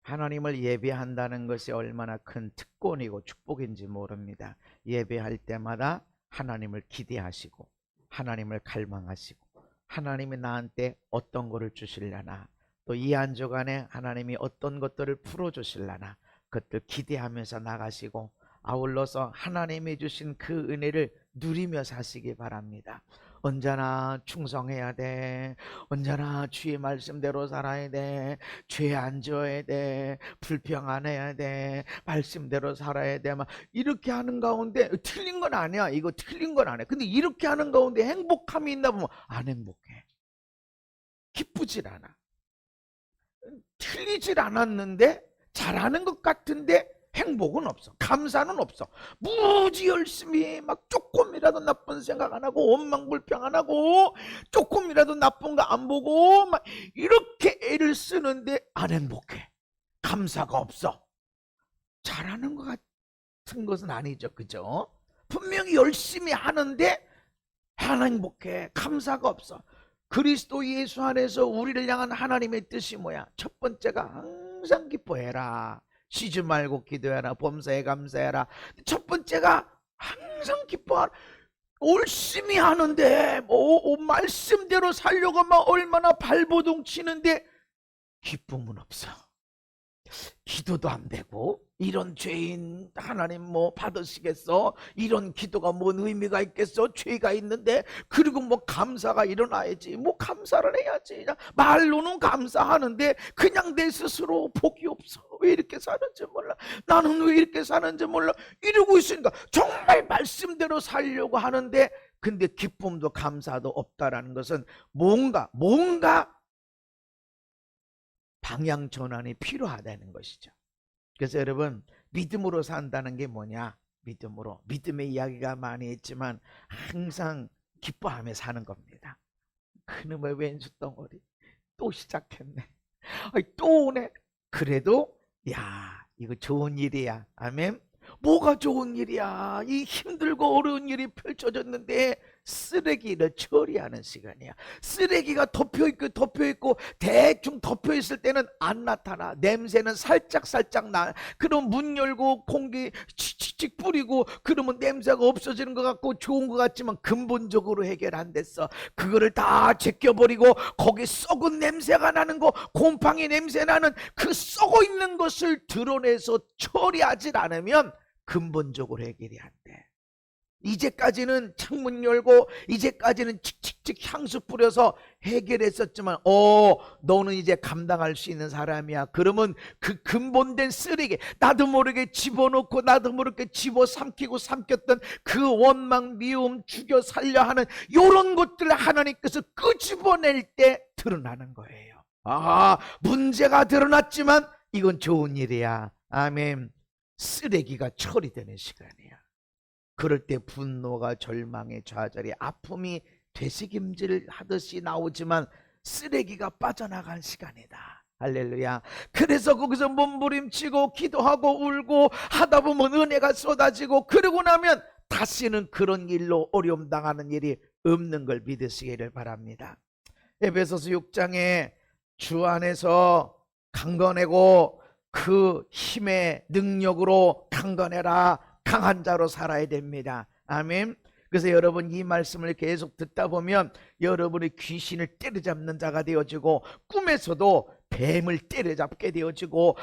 하나님을 예배한다는 것이 얼마나 큰 특권이고 축복인지 모릅니다. 예배할 때마다 하나님을 기대하시고 하나님을 갈망하시고 하나님이 나한테 어떤 것을 주시려나, 또 이 한 주간에 하나님이 어떤 것들을 풀어주시려나 그것들 기대하면서 나가시고 아울러서 하나님이 주신 그 은혜를 누리며 사시기 바랍니다. 언제나 충성해야 돼. 언제나 주의 말씀대로 살아야 돼. 죄 안 지어야 돼. 불평 안 해야 돼. 말씀대로 살아야 돼. 막 이렇게 하는 가운데 틀린 건 아니야. 이거 틀린 건 아니야. 근데 이렇게 하는 가운데 행복함이 있나 보면 안 행복해. 기쁘질 않아. 틀리질 않았는데 잘하는 것 같은데 행복은 없어. 감사는 없어. 무지 열심히 막 조금이라도 나쁜 생각 안 하고 원망불평 안 하고 조금이라도 나쁜 거 안 보고 막 이렇게 애를 쓰는데 안 행복해. 감사가 없어. 잘하는 것 같은 것은 아니죠. 그죠? 분명히 열심히 하는데 안 행복해. 감사가 없어. 그리스도 예수 안에서 우리를 향한 하나님의 뜻이 뭐야? 첫 번째가 항상 기뻐해라. 쉬지 말고 기도해라. 범사에 감사해라. 첫 번째가 항상 기뻐하라. 열심히 하는데 말씀대로 살려고 막 얼마나 발버둥 치는데 기쁨은 없어. 기도도 안 되고 이런 죄인 하나님 뭐 받으시겠어? 이런 기도가 뭔 의미가 있겠어? 죄가 있는데. 그리고 뭐 감사가 일어나야지. 뭐 감사를 해야지. 말로는 감사하는데 그냥 내 스스로 복이 없어. 왜 이렇게 사는지 몰라. 나는 왜 이렇게 사는지 몰라. 이러고 있으니까 정말 말씀대로 살려고 하는데 근데 기쁨도 감사도 없다라는 것은 뭔가 방향 전환이 필요하다는 것이죠. 그래서 여러분, 믿음으로 산다는 게 뭐냐? 믿음의 이야기가 많이 있지만 항상 기뻐하며 사는 겁니다. 그놈의 왼수 덩어리 또 시작했네. 또 오네. 그래도 야, 이거 좋은 일이야. 아멘. 뭐가 좋은 일이야? 이 힘들고 어려운 일이 펼쳐졌는데 쓰레기를 처리하는 시간이야. 쓰레기가 덮여있고 대충 덮여있을 때는 안 나타나. 냄새는 살짝 나. 그럼 문 열고 공기 칙칙 뿌리고 그러면 냄새가 없어지는 것 같고 좋은 것 같지만 근본적으로 해결 안 됐어. 그거를 다 제껴버리고 거기 썩은 냄새가 나는 거, 곰팡이 냄새 나는 그 썩어 있는 것을 드러내서 처리하지 않으면 근본적으로 해결이 안 돼. 이제까지는 창문 열고 이제까지는 칙칙칙 향수 뿌려서 해결했었지만 너는 이제 감당할 수 있는 사람이야. 그러면 그 근본된 쓰레기, 나도 모르게 집어넣고 나도 모르게 집어삼키고 삼켰던 그 원망, 미움, 죽여 살려 하는 이런 것들을 하나님께서 끄집어낼 때 드러나는 거예요. 문제가 드러났지만 이건 좋은 일이야. 아멘. 쓰레기가 처리되는 시간이야. 그럴 때 분노가 절망의 좌절이 아픔이 되새김질 하듯이 나오지만 쓰레기가 빠져나간 시간이다. 할렐루야. 그래서 거기서 몸부림치고 기도하고 울고 하다 보면 은혜가 쏟아지고 그러고 나면 다시는 그런 일로 어려움 당하는 일이 없는 걸 믿으시기를 바랍니다. 에베소서 6장에 주 안에서 강건하고 그 힘의 능력으로 강건해라. 강한 자로 살아야 됩니다. 아멘. 그래서 여러분 이 말씀을 계속 듣다 보면 여러분이 귀신을 때려잡는 자가 되어지고 꿈에서도 뱀을 때려잡게 되어지고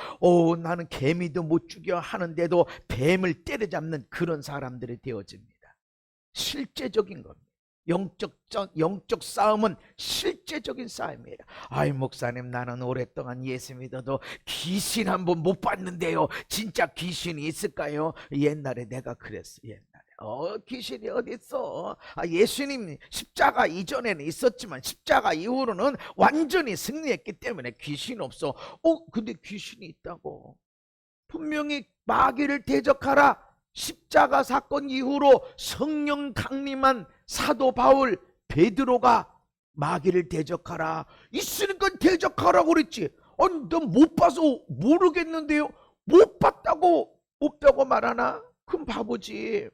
나는 개미도 못 죽여 하는데도 뱀을 때려잡는 그런 사람들이 되어집니다. 실제적인 겁니다. 영적 싸움은 실제적인 싸움이에요. 목사님, 나는 오랫동안 예수 믿어도 귀신 한번 못 봤는데요. 진짜 귀신이 있을까요? 옛날에 내가 그랬어. 옛날에 귀신이 어디 있어? 예수님 십자가 이전에는 있었지만 십자가 이후로는 완전히 승리했기 때문에 귀신 없어. 근데 귀신이 있다고. 분명히 마귀를 대적하라. 십자가 사건 이후로 성령 강림한 사도 바울, 베드로가 마귀를 대적하라. 있으니까 대적하라고 그랬지. 너 못 봐서 모르겠는데요. 못 봤다고 없다고 말하나? 그럼 바보지.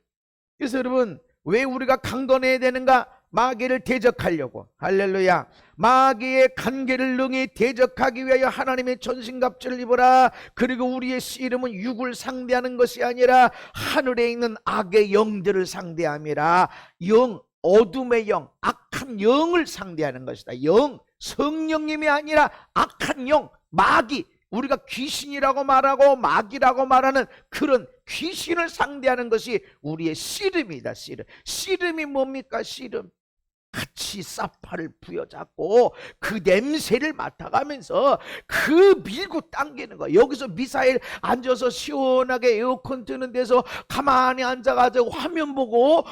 그래서 여러분, 왜 우리가 강건해야 되는가? 마귀를 대적하려고, 할렐루야, 마귀의 간계를 능히 대적하기 위하여 하나님의 전신갑주를 입어라. 그리고 우리의 씨름은 육을 상대하는 것이 아니라 하늘에 있는 악의 영들을 상대함이라. 영, 어둠의 영, 악한 영을 상대하는 것이다. 영, 성령님이 아니라 악한 영, 마귀, 우리가 귀신이라고 말하고 마귀라고 말하는 그런 귀신을 상대하는 것이 우리의 씨름이다. 씨름. 씨름이 뭡니까? 씨름. 같이 사파를 부여잡고 그 냄새를 맡아가면서 그 밀고 당기는 거야. 여기서 미사일 앉아서 시원하게 에어컨 트는 데서 가만히 앉아가지고 화면 보고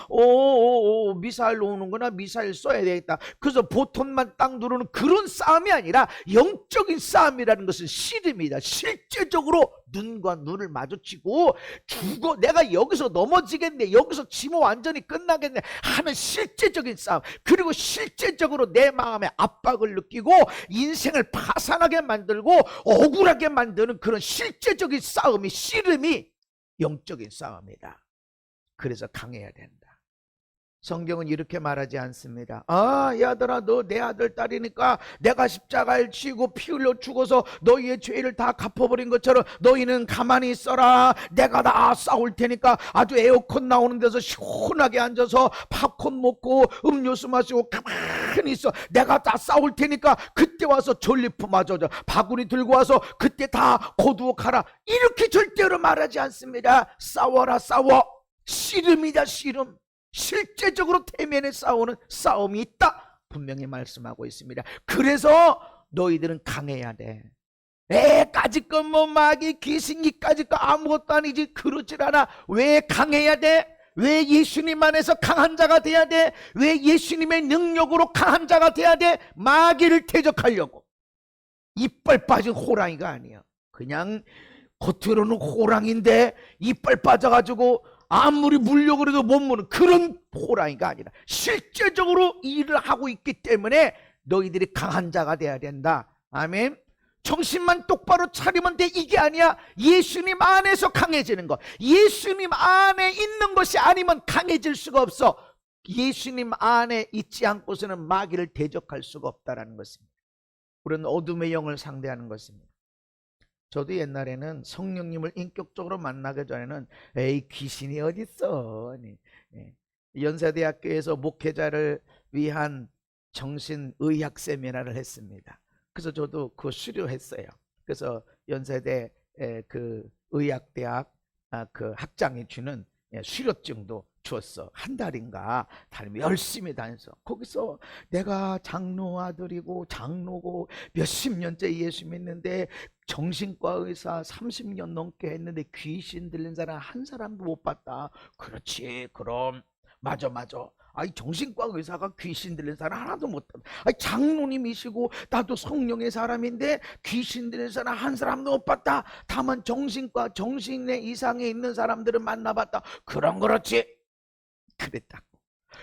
미사일 오는구나, 미사일 쏴야 되겠다, 그래서 보통만 딱 누르는 그런 싸움이 아니라 영적인 싸움이라는 것은 씨름이다. 실제적으로 눈과 눈을 마주치고 죽어, 내가 여기서 넘어지겠네, 여기서 지면 완전히 끝나겠네 하는 실제적인 싸움, 그리고 실제적으로 내 마음에 압박을 느끼고 인생을 파산하게 만들고 억울하게 만드는 그런 실제적인 싸움이, 씨름이 영적인 싸움이다. 그래서 강해야 된다. 성경은 이렇게 말하지 않습니다. 아, 이 아들아, 너 내 아들 딸이니까 내가 십자가를 지고 피 흘려 죽어서 너희의 죄를 다 갚아버린 것처럼 너희는 가만히 있어라. 내가 다 싸울 테니까 아주 에어컨 나오는 데서 시원하게 앉아서 팝콘 먹고 음료수 마시고 가만히 있어. 내가 다 싸울 테니까 그때 와서 전리품 마저 바구니 들고 와서 그때 다 거두어 가라. 이렇게 절대로 말하지 않습니다. 싸워라, 싸워. 씨름이다, 씨름. 실제적으로 대면에 싸우는 싸움이 있다, 분명히 말씀하고 있습니다. 그래서 너희들은 강해야 돼. 까짓 건 뭐 마귀 귀신기까짓 거 아무것도 아니지, 그러질 않아. 왜 강해야 돼? 왜 예수님 안에서 강한 자가 돼야 돼? 왜 예수님의 능력으로 강한 자가 돼야 돼? 마귀를 대적하려고. 이빨 빠진 호랑이가 아니야. 그냥 겉으로는 호랑인데 이빨 빠져가지고 아무리 물려고 해도 못 무는 그런 호랑이가 아니라 실제적으로 일을 하고 있기 때문에 너희들이 강한 자가 돼야 된다. 아멘. 정신만 똑바로 차리면 돼, 이게 아니야. 예수님 안에서 강해지는 거. 예수님 안에 있는 것이 아니면 강해질 수가 없어. 예수님 안에 있지 않고서는 마귀를 대적할 수가 없다는 것입니다. 우리는 어둠의 영을 상대하는 것입니다. 저도 옛날에는 성령님을 인격적으로 만나기 전에는 귀신이 어딨어. 연세대학교에서 목회자를 위한 정신의학 세미나를 했습니다. 그래서 저도 그거 수료했어요. 그래서 연세대 그 의학대학 그 학장이 주는 수료증도 주었어. 한 달인가 다니면 열심히 다녀서 거기서 내가 장로 아들이고 장로고 몇십 년째 예수 믿는데 정신과 의사 30년 넘게 했는데 귀신 들린 사람 한 사람도 못 봤다. 그렇지, 그럼 맞아. 아이, 정신과 의사가 귀신 들린 사람 하나도 못 봤다. 아이, 장로님이시고 나도 성령의 사람인데 귀신 들린 사람 한 사람도 못 봤다. 다만 정신과 정신의 이상에 있는 사람들은 만나봤다. 그렇지, 그랬다고.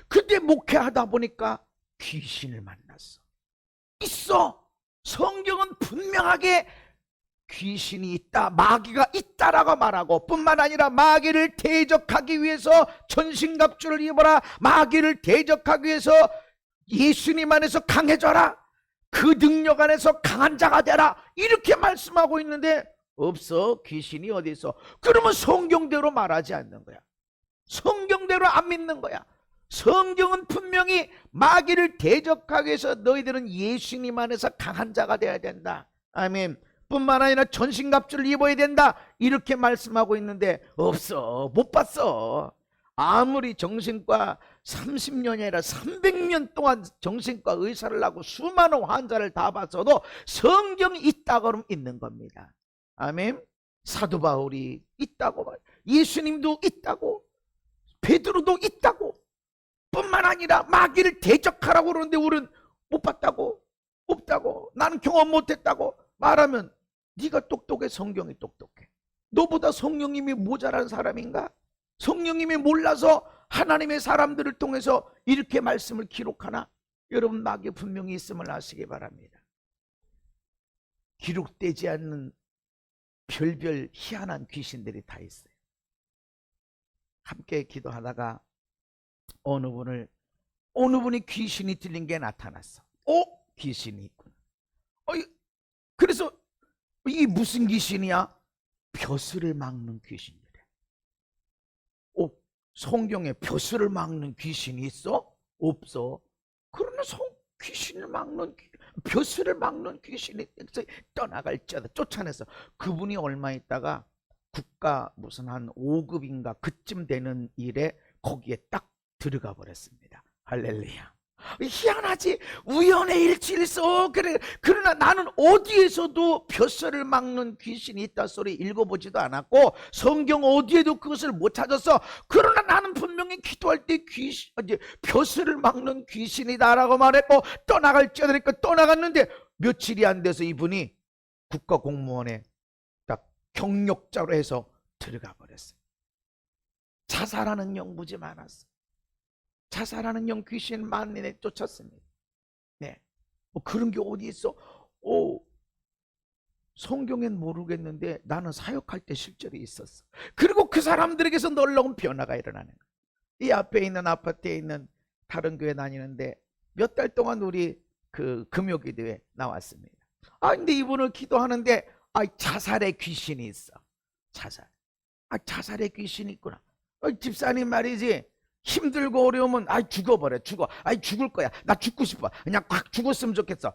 근데 목회하다 보니까 귀신을 만났어. 있어. 성경은 분명하게 귀신이 있다, 마귀가 있다라고 말하고, 뿐만 아니라 마귀를 대적하기 위해서 전신갑주를 입어라. 마귀를 대적하기 위해서 예수님 안에서 강해져라. 그 능력 안에서 강한 자가 되라. 이렇게 말씀하고 있는데 없어. 귀신이 어디 있어? 그러면 성경대로 말하지 않는 거야. 성경대로 안 믿는 거야. 성경은 분명히 마귀를 대적하기 위해서 너희들은 예수님 안에서 강한 자가 되어야 된다. 아멘. 뿐만 아니라 전신갑주를 입어야 된다, 이렇게 말씀하고 있는데 없어. 못 봤어. 아무리 정신과 30년이 아니라 300년 동안 정신과 의사를 하고 수많은 환자를 다 봤어도 성경이 있다 그러면 있는 겁니다. 아멘. 사도 바울이 있다고 말, 예수님도 있다고, 베드로도 있다고. 뿐만 아니라 마귀를 대적하라고 그러는데 우리는 못 봤다고, 없다고, 나는 경험 못했다고 말하면 네가 똑똑해, 성경이 똑똑해? 너보다 성령님이 모자란 사람인가? 성령님이 몰라서 하나님의 사람들을 통해서 이렇게 말씀을 기록하나? 여러분, 마귀 분명히 있음을 아시기 바랍니다. 기록되지 않는 별별 희한한 귀신들이 다 있어요. 함께 기도하다가 어느 분을 어느 분이 귀신이 들린 게 나타났어. 귀신이 있구나. 그래서 이게 무슨 귀신이야? 벼슬을 막는 귀신이래. 성경에 벼슬을 막는 귀신이 있어? 없어. 그러나 귀신을 막는, 벼슬을 막는 귀신이 떠나갈지어다 쫓아내서, 그분이 얼마 있다가 국가 무슨 한 5급인가 그쯤 되는 일에 거기에 딱 들어가 버렸습니다. 할렐루야. 희한하지? 우연의 일치일서. 그러나 나는 어디에서도 벼슬을 막는 귀신이 있다 소리 읽어보지도 않았고 성경 어디에도 그것을 못 찾았어. 그러나 나는 분명히 기도할 때 벼슬을 막는 귀신이다라고 말했고 떠나갈지어다 하니까 떠나갔는데 며칠이 안 돼서 이분이 국가 공무원에 딱 경력자로 해서 들어가 버렸어요. 자살하는 영 무지 많았어. 자살하는 영 귀신 만년에 쫓았습니다. 네, 그런 게 어디 있어? 성경엔 모르겠는데 나는 사역할 때 실제로 있었어. 그리고 그 사람들에게서 놀라운 변화가 일어나는 거야. 이 앞에 있는 아파트에 있는 다른 교회 다니는데 몇 달 동안 우리 그 금요기도에 나왔습니다. 근데 이분을 기도하는데 자살의 귀신이 있어. 자살의 귀신이 있구나. 집사님 말이지, 힘들고 어려우면 죽어버려. 죽을 거야. 나 죽고 싶어. 그냥 확 죽었으면 좋겠어.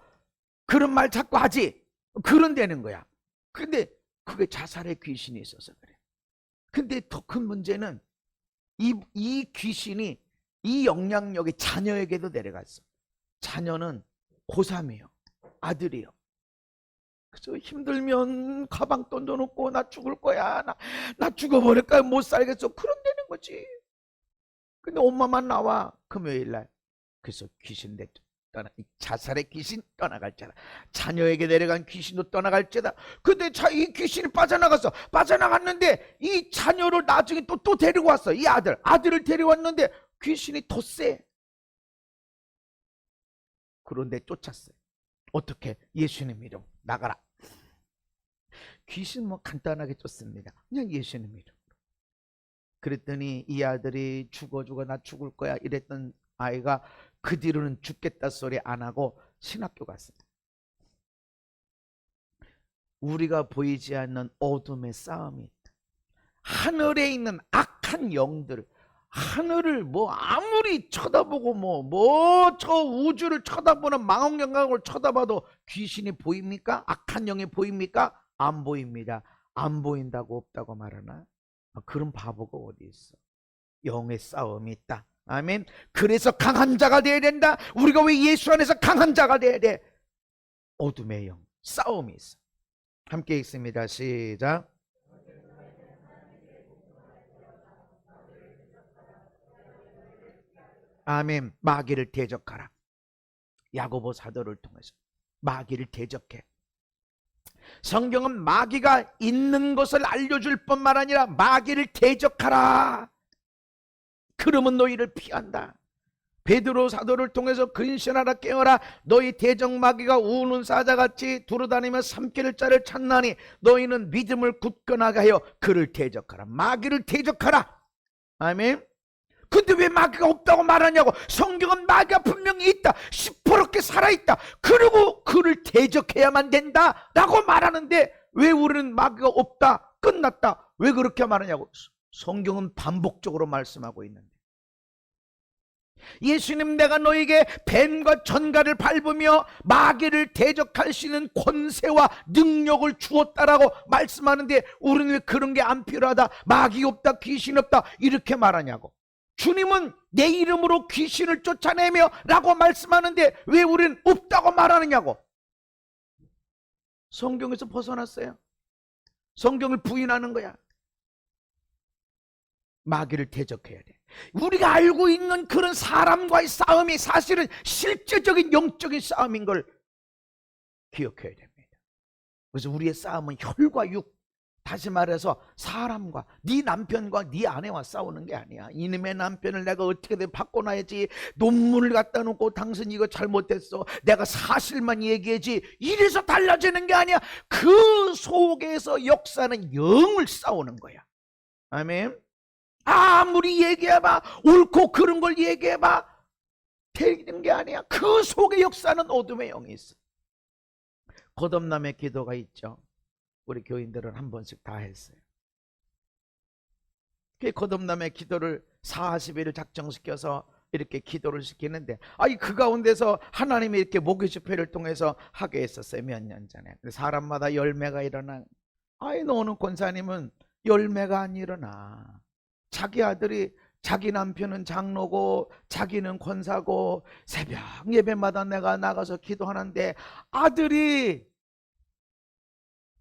그런 말 자꾸 하지. 그런다는 거야. 근데 그게 자살의 귀신이 있어서 그래. 근데 더 큰 문제는 이 귀신이 이 영향력이 자녀에게도 내려갔어. 자녀는 고3이에요. 아들이에요. 그래서 힘들면 가방 던져놓고 나 죽을 거야. 나 죽어버릴 거야. 못 살겠어. 그런다는 거지. 근데 엄마만 나와 금요일날. 그래서 귀신 자살의 귀신 떠나갈지다. 자녀에게 내려간 귀신도 떠나갈지다. 근데 이 귀신이 빠져나갔는데 이 자녀를 나중에 또 데리고 왔어. 이 아들을 데려왔는데 귀신이 더 세. 그런데 쫓았어요. 어떻게? 예수님 이름 나가라. 귀신 간단하게 쫓습니다. 그냥 예수님 이름. 그랬더니 이 아들이 죽어 나 죽을 거야 이랬던 아이가 그 뒤로는 죽겠다 소리 안 하고 신학교 갔습니다. 우리가 보이지 않는 어둠의 싸움이 있다. 하늘에 있는 악한 영들, 하늘을 아무리 쳐다보고 저 우주를 쳐다보는 망원경을 쳐다봐도 귀신이 보입니까? 악한 영이 보입니까? 안 보입니다. 안 보인다고 없다고 말하나? 그런 바보가 어디 있어? 영의 싸움이 있다. 아멘. 그래서 강한 자가 되어야 된다. 우리가 왜 예수 안에서 강한 자가 되어야 돼? 어둠의 영 싸움이 있어. 함께 읽습니다. 시작. 아멘. 마귀를 대적하라. 야고보 사도를 통해서 마귀를 대적해. 성경은 마귀가 있는 것을 알려줄 뿐만 아니라 마귀를 대적하라. 그러면 너희를 피한다. 베드로 사도를 통해서 근신하라 깨어라. 너희 대적 마귀가 우는 사자같이 두루다니며 삼킬 자를 찾나니 너희는 믿음을 굳건하게 하여 그를 대적하라. 마귀를 대적하라. 아멘. 근데 왜 마귀가 없다고 말하냐고. 성경은 마귀가 분명히 있다. 시퍼렇게 살아있다. 그리고 그를 대적해야만 된다 라고 말하는데 왜 우리는 마귀가 없다, 끝났다, 왜 그렇게 말하냐고. 성경은 반복적으로 말씀하고 있는데 예수님 내가 너에게 뱀과 전갈을 밟으며 마귀를 대적할 수 있는 권세와 능력을 주었다라고 말씀하는데 우리는 왜 그런 게 안 필요하다, 마귀 없다, 귀신 없다 이렇게 말하냐고. 주님은 내 이름으로 귀신을 쫓아내며 라고 말씀하는데 왜 우리는 없다고 말하느냐고. 성경에서 벗어났어요. 성경을 부인하는 거야. 마귀를 대적해야 돼. 우리가 알고 있는 그런 사람과의 싸움이 사실은 실제적인 영적인 싸움인 걸 기억해야 됩니다. 그래서 우리의 싸움은 혈과 육, 다시 말해서 사람과, 네 남편과 네 아내와 싸우는 게 아니야. 이놈의 남편을 내가 어떻게든 바꿔놔야지, 논문을 갖다 놓고 당신 이거 잘못했어, 내가 사실만 얘기하지, 이래서 달라지는 게 아니야. 그 속에서 역사는 영을 싸우는 거야. 아멘. 아무리 얘기해봐, 옳고 그른 걸 얘기해봐, 되는 게 아니야. 그 속에 역사는 어둠의 영이 있어. 거듭남의 기도가 있죠. 우리 교인들은 한 번씩 다 했어요. 그 거듭남의 기도를 40일을 작정시켜서 이렇게 기도를 시키는데, 그 가운데서 하나님이 이렇게 목요 집회를 통해서 하게 했었어요. 몇 년 전에. 사람마다 열매가 일어나. 너는 권사님은 열매가 안 일어나. 자기 아들이, 자기 남편은 장로고 자기는 권사고 새벽 예배마다 내가 나가서 기도하는데 아들이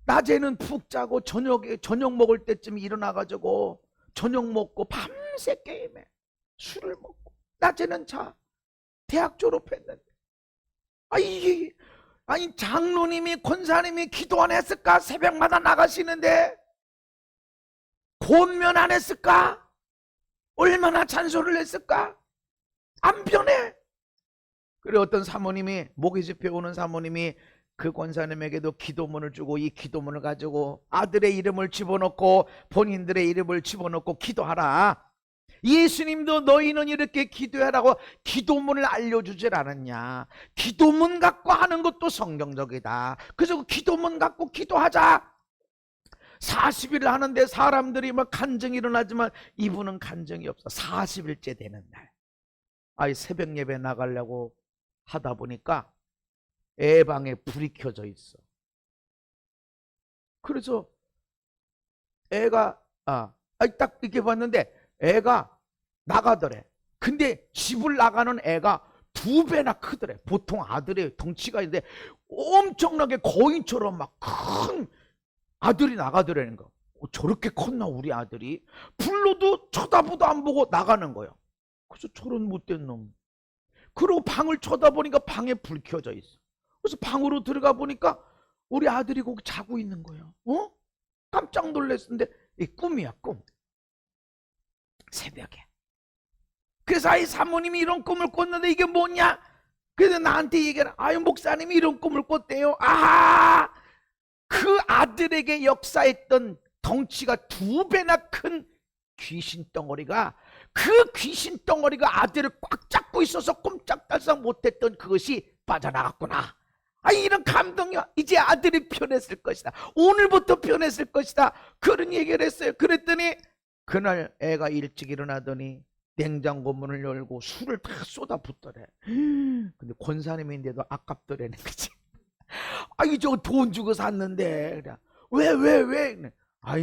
낮에는 푹 자고 저녁 먹을 때쯤 일어나가지고 저녁 먹고 밤새 게임해. 술을 먹고 낮에는 자. 대학 졸업했는데 장로님이 권사님이 기도 안 했을까? 새벽마다 나가시는데 권면 안 했을까? 얼마나 잔소리를 했을까? 안 변해. 그래 어떤 사모님이, 목요 집회 오는 사모님이 그 권사님에게도 기도문을 주고 이 기도문을 가지고 아들의 이름을 집어넣고 본인들의 이름을 집어넣고 기도하라. 예수님도 너희는 이렇게 기도하라고 기도문을 알려주질 않았냐. 기도문 갖고 하는 것도 성경적이다. 그래서 그 기도문 갖고 기도하자. 40일 하는데 사람들이 막 간증이 일어나지만 이분은 간증이 없어. 40일째 되는 날 새벽 예배 나가려고 하다 보니까 애 방에 불이 켜져 있어. 그래서 애가 딱 이렇게 봤는데 애가 나가더래. 근데 집을 나가는 애가 2배나 크더래. 보통 아들의 덩치가 있는데 엄청나게 거인처럼 막 큰 아들이 나가더라는 거. 저렇게 컸나 우리 아들이? 불러도 쳐다보도 안 보고 나가는 거예요. 그래서 저런 못된 놈. 그리고 방을 쳐다보니까 방에 불 켜져 있어. 그래서 방으로 들어가 보니까 우리 아들이 거기 자고 있는 거예요. 깜짝 놀랐는데 이 꿈이야, 꿈. 새벽에. 그래서 사모님이 이런 꿈을 꿨는데 이게 뭐냐? 그래서 나한테 얘기하는, 목사님이 이런 꿈을 꿨대요. 그 아들에게 역사했던 덩치가 2배나 큰 귀신 덩어리가, 그 귀신 덩어리가 아들을 꽉 잡고 있어서 꼼짝달싹 못했던 그것이 빠져나갔구나. 이런 감동이야. 이제 아들이 변했을 것이다. 오늘부터 변했을 것이다. 그런 얘기를 했어요. 그랬더니 그날 애가 일찍 일어나더니 냉장고 문을 열고 술을 다 쏟아붓더래. 근데 권사님인데도 아깝더라는 거지. 저 돈 주고 샀는데. 왜?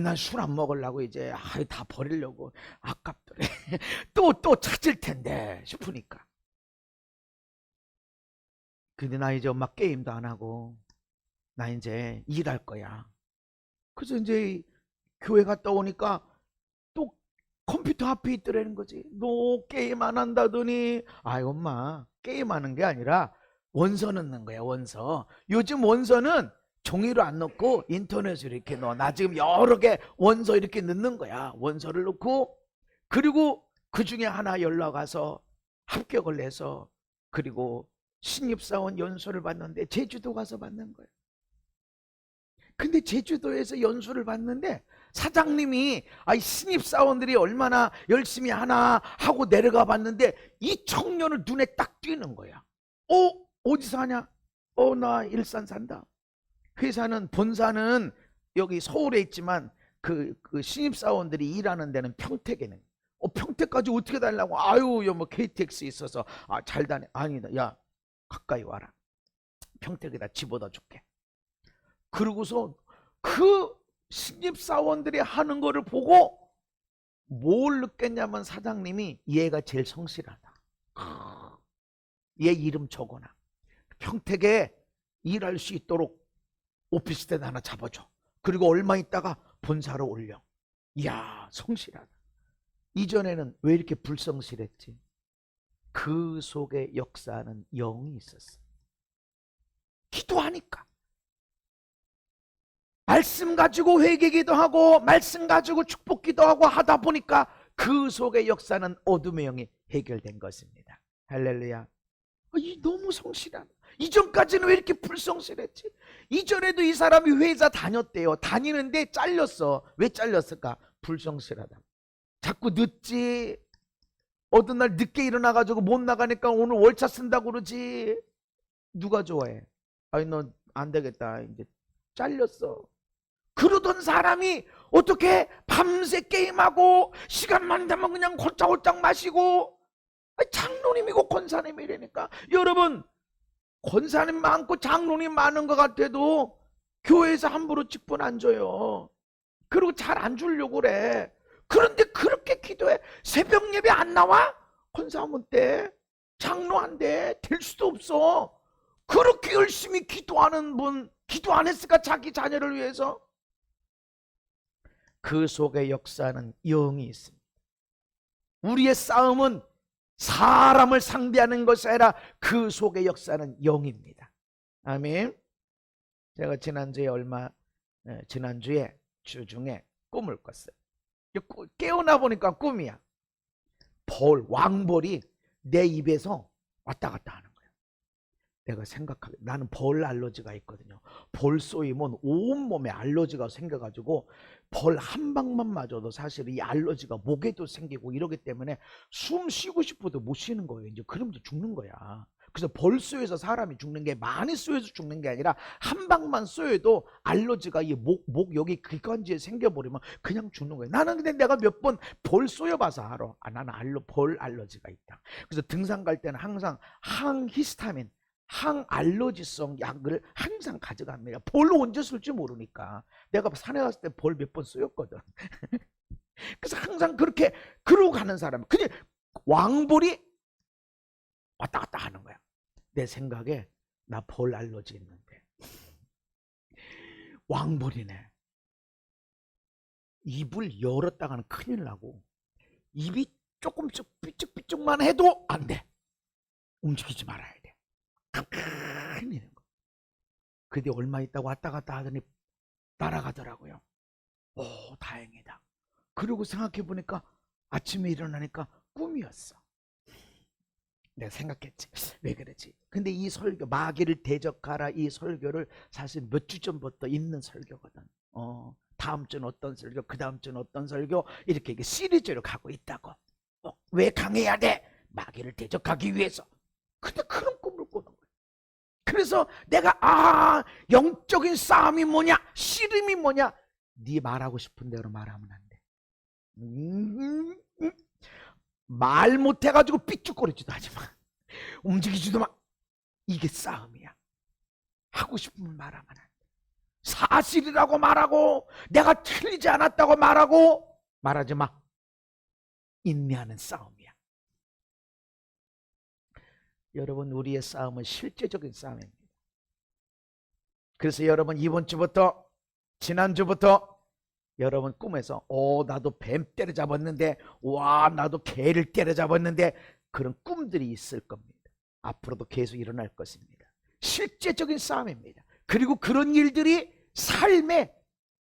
난 술 안 먹으려고 이제 다 버리려고. 아깝더래. 또 찾을 텐데 싶으니까. 근데 나 이제 엄마 게임도 안 하고 나 이제 일할 거야. 그래서 이제 교회 갔다 오니까 또 컴퓨터 앞에 있더라는 거지. 너 게임 안 한다더니, 엄마 게임하는 게 아니라 원서 넣는 거야. 원서. 요즘 원서는 종이로 안 넣고 인터넷으로 이렇게 넣어. 나 지금 여러 개 원서 이렇게 넣는 거야. 원서를 넣고, 그리고 그 중에 하나 연락 와서 합격을 해서, 그리고 신입사원 연수를 받는데 제주도 가서 받는 거예요. 근데 제주도에서 연수를 받는데 사장님이 신입사원들이 얼마나 열심히 하나 하고 내려가 봤는데 이 청년을 눈에 딱 띄는 거야. 어디서 하냐? 나 일산 산다. 회사는, 본사는 여기 서울에 있지만 그 신입사원들이 일하는 데는 평택에는. 평택까지 어떻게 달라고? 뭐 KTX 있어서 잘 다녀. 아니다. 야, 가까이 와라. 평택에다 집어다 줄게. 그러고서 그 신입사원들이 하는 거를 보고 뭘 느꼈냐면 사장님이 얘가 제일 성실하다. 얘 이름 적어놔. 평택에 일할 수 있도록 오피스텔 하나 잡아줘. 그리고 얼마 있다가 본사로 올려. 이야, 성실하다. 이전에는 왜 이렇게 불성실했지? 그 속에 역사하는 영이 있었어. 기도하니까. 말씀 가지고 회개기도 하고 말씀 가지고 축복기도 하고 하다 보니까 그 속에 역사는 어둠의 영이 해결된 것입니다. 할렐루야. 너무 성실하다. 이전까지는 왜 이렇게 불성실했지? 이전에도 이 사람이 회사 다녔대요. 다니는데 잘렸어. 왜 잘렸을까? 불성실하다. 자꾸 늦지, 어떤 날 늦게 일어나가지고 못 나가니까 오늘 월차 쓴다고 그러지. 누가 좋아해? 아니 너 안 되겠다 이제 잘렸어. 그러던 사람이 어떻게 밤새 게임하고 시간만 되면 그냥 홀짝홀짝 마시고. 장로님이고 권사님이라니까. 여러분, 권사님 많고 장로님 많은 것 같아도 교회에서 함부로 직분 안 줘요. 그리고 잘 안 주려고 그래. 그런데 그렇게 기도해. 새벽 예배 안 나와? 권사문 때 장로 안 돼. 될 수도 없어. 그렇게 열심히 기도하는 분, 기도 안 했을까? 자기 자녀를 위해서. 그 속에 역사는 영이 있습니다. 우리의 싸움은 사람을 상대하는 것이 아니라 그 속의 역사는 영입니다. 아멘. 제가 지난주에 주중에 꿈을 꿨어요. 깨어나 보니까 꿈이야. 왕벌이 내 입에서 왔다 갔다 하는 거예요. 내가 생각하기에 나는 벌 알러지가 있거든요. 벌 쏘이면 온몸에 알러지가 생겨가지고 벌 한 방만 맞아도 사실 이 알러지가 목에도 생기고 이러기 때문에 숨 쉬고 싶어도 못 쉬는 거예요. 이제 그러면 죽는 거야. 그래서 벌 쏘여서 사람이 죽는 게 많이 쏘여서 죽는 게 아니라 한 방만 쏘여도 알러지가 이 목 여기 기관지에 생겨버리면 그냥 죽는 거예요. 나는 근데 내가 몇 번 벌 쏘여봐서 알아. 나는 벌 알러지가 있다. 그래서 등산 갈 때는 항상 항히스타민 항알러지성 약을 항상 가져갑니다. 벌로 언제 쓸지 모르니까. 내가 산에 갔을 때 벌 몇 번 쏘였거든. 그래서 항상 그렇게 그러고 가는 사람. 근데 왕벌이 왔다 갔다 하는 거야. 내 생각에 나 벌 알러지 있는데. 왕벌이네. 입을 열었다가는 큰일 나고 입이 조금씩 삐쭉삐쭉만 해도 안 돼. 움직이지 말아야 돼. 가만히 있는 거. 근데 얼마 있다가 왔다 갔다 하더니 날아가더라고요. 오, 다행이다. 그리고 생각해 보니까 아침에 일어나니까 꿈이었어. 내가 생각했지. 왜 그러지? 근데 이 설교, 마귀를 대적하라, 이 설교를 사실 몇 주 전부터 있는 설교거든. 다음 주는 어떤 설교, 그 다음 주는 어떤 설교, 이렇게 시리즈로 가고 있다고. 왜 강해야 돼? 마귀를 대적하기 위해서. 근데 그런 꿈을 꾸는 거야. 그래서 내가 영적인 싸움이 뭐냐, 씨름이 뭐냐, 네 말하고 싶은 대로 말하면 안 돼. 말 못해가지고 삐죽거리지도 하지마. 움직이지도 마. 이게 싸움이야. 하고 싶으면 말하면 안 돼. 사실이라고 말하고 내가 틀리지 않았다고 말하고 말하지 마. 인내하는 싸움이야. 여러분, 우리의 싸움은 실제적인 싸움입니다. 그래서 여러분, 이번 주부터 지난주부터 여러분 꿈에서 나도 뱀 때려잡았는데, 와 나도 개를 때려잡았는데, 그런 꿈들이 있을 겁니다. 앞으로도 계속 일어날 것입니다. 실제적인 싸움입니다. 그리고 그런 일들이 삶에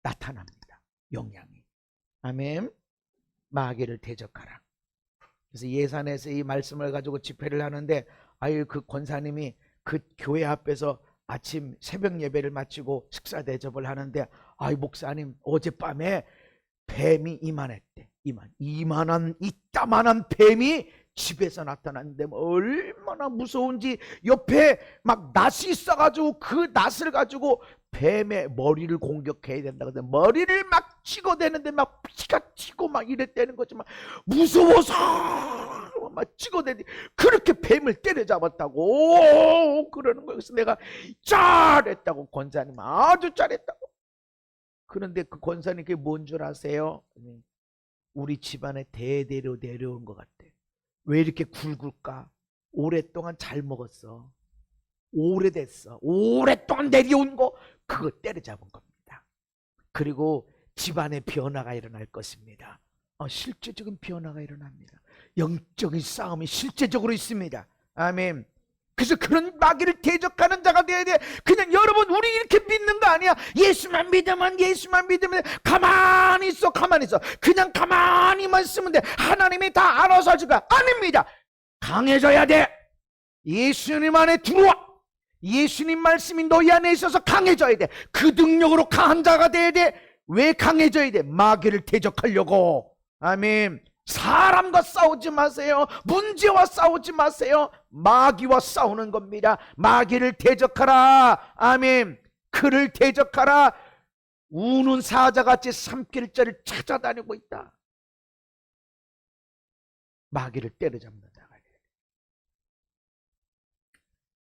나타납니다. 영향이. 아멘. 마귀를 대적하라. 그래서 예산에서 이 말씀을 가지고 집회를 하는데, 그 권사님이 그 교회 앞에서 아침 새벽 예배를 마치고 식사 대접을 하는데, 목사님 어젯밤에 뱀이 이만했대. 이따만한 뱀이 집에서 나타났는데 얼마나 무서운지. 옆에 막 낫이 있어가지고 그 낫을 가지고 뱀의 머리를 공격해야 된다. 근데 머리를 막 찍어대는데 막 피가 튀고 막 이랬다는 거지. 막 무서워서 막 찍어대니 그렇게 뱀을 때려잡았다고 그러는 거예요. 그래서 내가 잘했다고, 권사님 아주 잘했다고. 그런데 그 권사님 그게 뭔 줄 아세요? 우리 집안에 대대로 내려온 것 같아. 왜 이렇게 굵을까? 오랫동안 잘 먹었어. 오래됐어. 오랫동안 내려온 거, 그거 때려잡은 겁니다. 그리고 집안에 변화가 일어날 것입니다. 실제적인 변화가 일어납니다. 영적인 싸움이 실제적으로 있습니다. 아멘. 그래서 그런 마귀를 대적하는 자가 되어야 돼. 그냥 여러분, 우리 이렇게 믿는 거 아니야. 예수만 믿으면 가만히 있어. 그냥 가만히만 있으면 돼. 하나님이 다 알아서 하실까? 아닙니다. 강해져야 돼. 예수님 안에 들어와. 예수님 말씀이 너희 안에 있어서 강해져야 돼. 그 능력으로 강한 자가 돼야 돼. 왜 강해져야 돼? 마귀를 대적하려고. 아멘. 사람과 싸우지 마세요. 문제와 싸우지 마세요. 마귀와 싸우는 겁니다. 마귀를 대적하라. 아멘. 그를 대적하라. 우는 사자같이 삼킬자를 찾아다니고 있다. 마귀를 때려잡는다.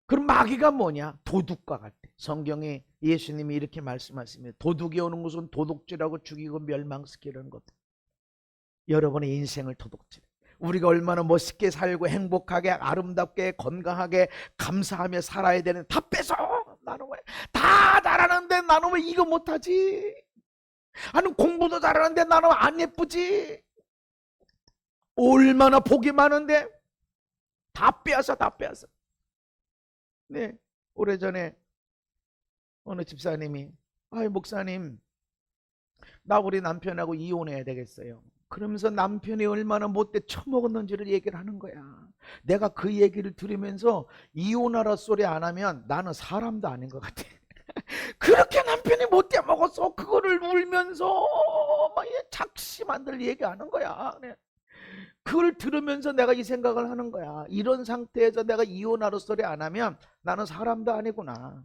그럼 마귀가 뭐냐? 도둑과 같아. 성경에 예수님이 이렇게 말씀하십니다. 도둑이 오는 것은 도둑질하고 죽이고 멸망시키는 것. 여러분의 인생을 도둑질. 우리가 얼마나 멋있게 살고 행복하게 아름답게 건강하게 감사하며 살아야 되는, 다 뺏어. 나는 왜 다 잘하는데 나는 왜 이거 못하지? 나는 공부도 잘하는데 나는 안 예쁘지? 얼마나 복이 많은데 다 빼앗아. 네, 오래전에 어느 집사님이, 아이 목사님, 나 우리 남편하고 이혼해야 되겠어요. 그러면서 남편이 얼마나 못돼 처먹었는지를 얘기를 하는 거야. 내가 그 얘기를 들으면서 이혼하라 소리 안 하면 나는 사람도 아닌 것 같아. 그렇게 남편이 못돼 먹었어. 그거를 울면서 막 작심한들 얘기하는 거야. 그걸 들으면서 내가 이 생각을 하는 거야. 이런 상태에서 내가 이혼하라 소리 안 하면 나는 사람도 아니구나.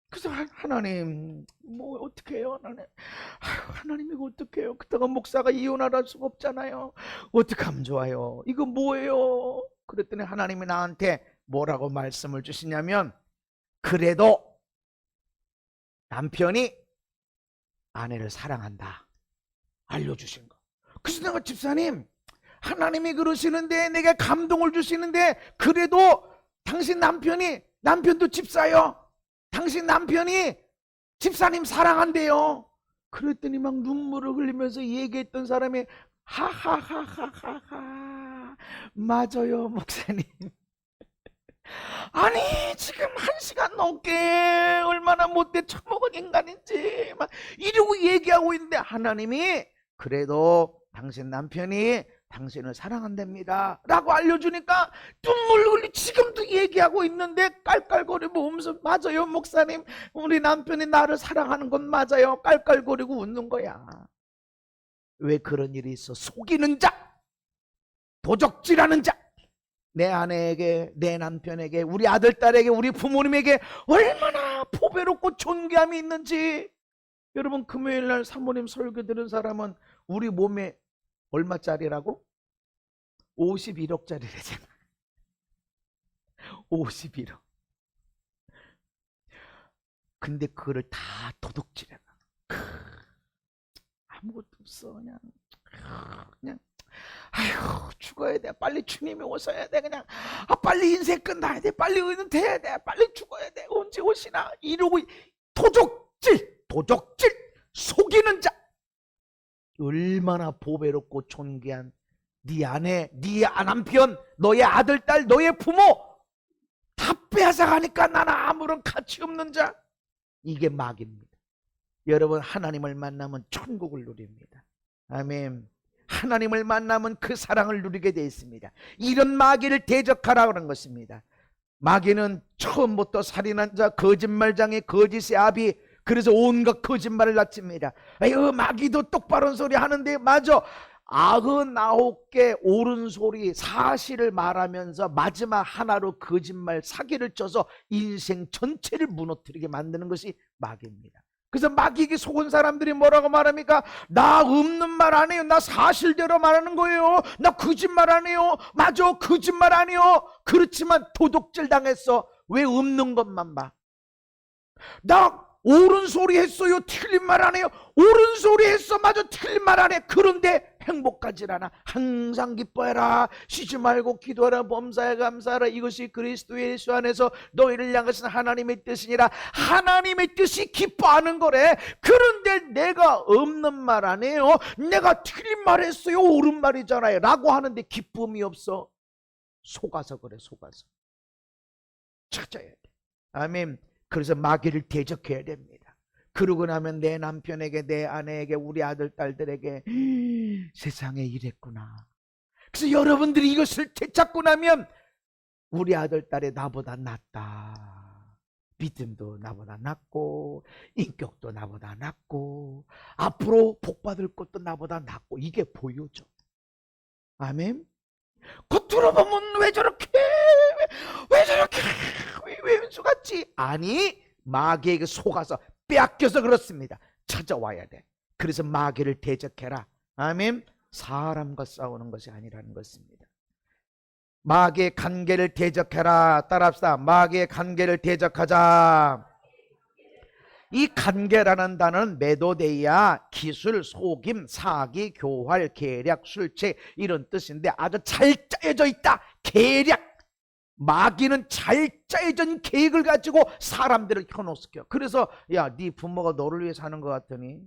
그래서 하나님 뭐 어떻게 해요? 하나님 이거 어떻게 해요? 그때가 목사가 이혼하라 할 수가 없잖아요. 어떻게 하면 좋아요? 이거 뭐예요? 그랬더니 하나님이 나한테 뭐라고 말씀을 주시냐면, 그래도 남편이 아내를 사랑한다 알려주신 거. 그래서 내가, 집사님 하나님이 그러시는데 내게 감동을 주시는데, 그래도 당신 남편도 집사요. 당신 남편이 집사님 사랑한대요. 그랬더니 막 눈물을 흘리면서 얘기했던 사람이 하하하하하하 맞아요 목사님. 아니 지금 1시간 넘게 얼마나 못돼 처먹은 인간인지 막 이러고 얘기하고 있는데, 하나님이 그래도 당신 남편이 당신을 사랑한답니다 라고 알려주니까 눈물 흘리, 지금도 얘기하고 있는데 깔깔거리고 웃으면서, 맞아요 목사님, 우리 남편이 나를 사랑하는 건 맞아요. 깔깔거리고 웃는 거야. 왜 그런 일이 있어? 속이는 자, 도적질하는 자. 내 아내에게, 내 남편에게, 우리 아들, 딸에게, 우리 부모님에게 얼마나 보배롭고 존귀함이 있는지. 여러분, 금요일날 사모님 설교 들은 사람은 우리 몸에 얼마짜리라고? 51억짜리래잖아. 51억. 근데 그거를 다 도둑질해. 아무것도 없어. 그냥 아휴 죽어야 돼. 빨리 주님이 오셔야 돼. 그냥 빨리 인생 끝나야 돼. 빨리 은퇴해야 돼. 빨리 죽어야 돼. 언제 오시나? 이러고 도적질 속이는 자. 얼마나 보배롭고 존귀한 네 아내, 네 남편, 너의 아들, 딸, 너의 부모 다 빼앗아가니까 나는 아무런 가치 없는 자. 이게 마귀입니다. 여러분, 하나님을 만나면 천국을 누립니다. 아멘. 하나님을 만나면 그 사랑을 누리게 되어 있습니다. 이런 마귀를 대적하라 그런 것입니다. 마귀는 처음부터 살인한 자, 거짓말장애, 거짓의 아비, 그래서 온갖 거짓말을 낳습니다. 아유, 마귀도 똑바른 소리 하는데, 맞아. 99개 옳은 소리, 사실을 말하면서 마지막 하나로 거짓말, 사기를 쳐서 인생 전체를 무너뜨리게 만드는 것이 마귀입니다. 그래서 마귀에게 속은 사람들이 뭐라고 말합니까? 나 없는 말 안 해요. 나 사실대로 말하는 거예요. 나 거짓말 안 해요. 맞아, 거짓말 안 해요. 그렇지만 도둑질 당했어. 왜 없는 것만 봐? 나 옳은 소리 했어요. 틀린 말 안 해요. 옳은 소리 했어. 맞아, 틀린 말 안 해. 그런데 행복하질 않아. 항상 기뻐해라. 쉬지 말고 기도하라. 범사에 감사하라. 이것이 그리스도 예수 안에서 너희를 향하신 하나님의 뜻이니라. 하나님의 뜻이 기뻐하는 거래. 그런데 내가 없는 말 안 해요. 내가 틀린 말 했어요. 옳은 말이잖아요 라고 하는데 기쁨이 없어. 속아서 그래. 속아서 찾아야 돼. 아멘. 그래서 마귀를 대적해야 됩니다. 그러고 나면 내 남편에게, 내 아내에게, 우리 아들, 딸들에게 세상에 이랬구나. 그래서 여러분들이 이것을 되찾고 나면 우리 아들, 딸이 나보다 낫다. 믿음도 나보다 낫고 인격도 나보다 낫고 앞으로 복 받을 것도 나보다 낫고 이게 보여져. 아멘. 겉으로 보면 왜 저렇게 왜 저렇게 왜 왼수같지? 아니, 마귀에게 속아서 빼앗겨서 그렇습니다. 찾아와야 돼. 그래서 마귀를 대적해라. 아멘. 사람과 싸우는 것이 아니라는 것입니다. 마귀의 관계를 대적해라. 따라합시다. 마귀의 관계를 대적하자. 이 관계라는 단어는 메도데이아, 기술, 속임, 사기, 교활, 계략, 술책 이런 뜻인데 아주 잘 짜여져 있다. 계략. 마귀는 잘 짜여진 계획을 가지고 사람들을 현혹시켜. 그래서 야, 네 부모가 너를 위해 사는 것 같더니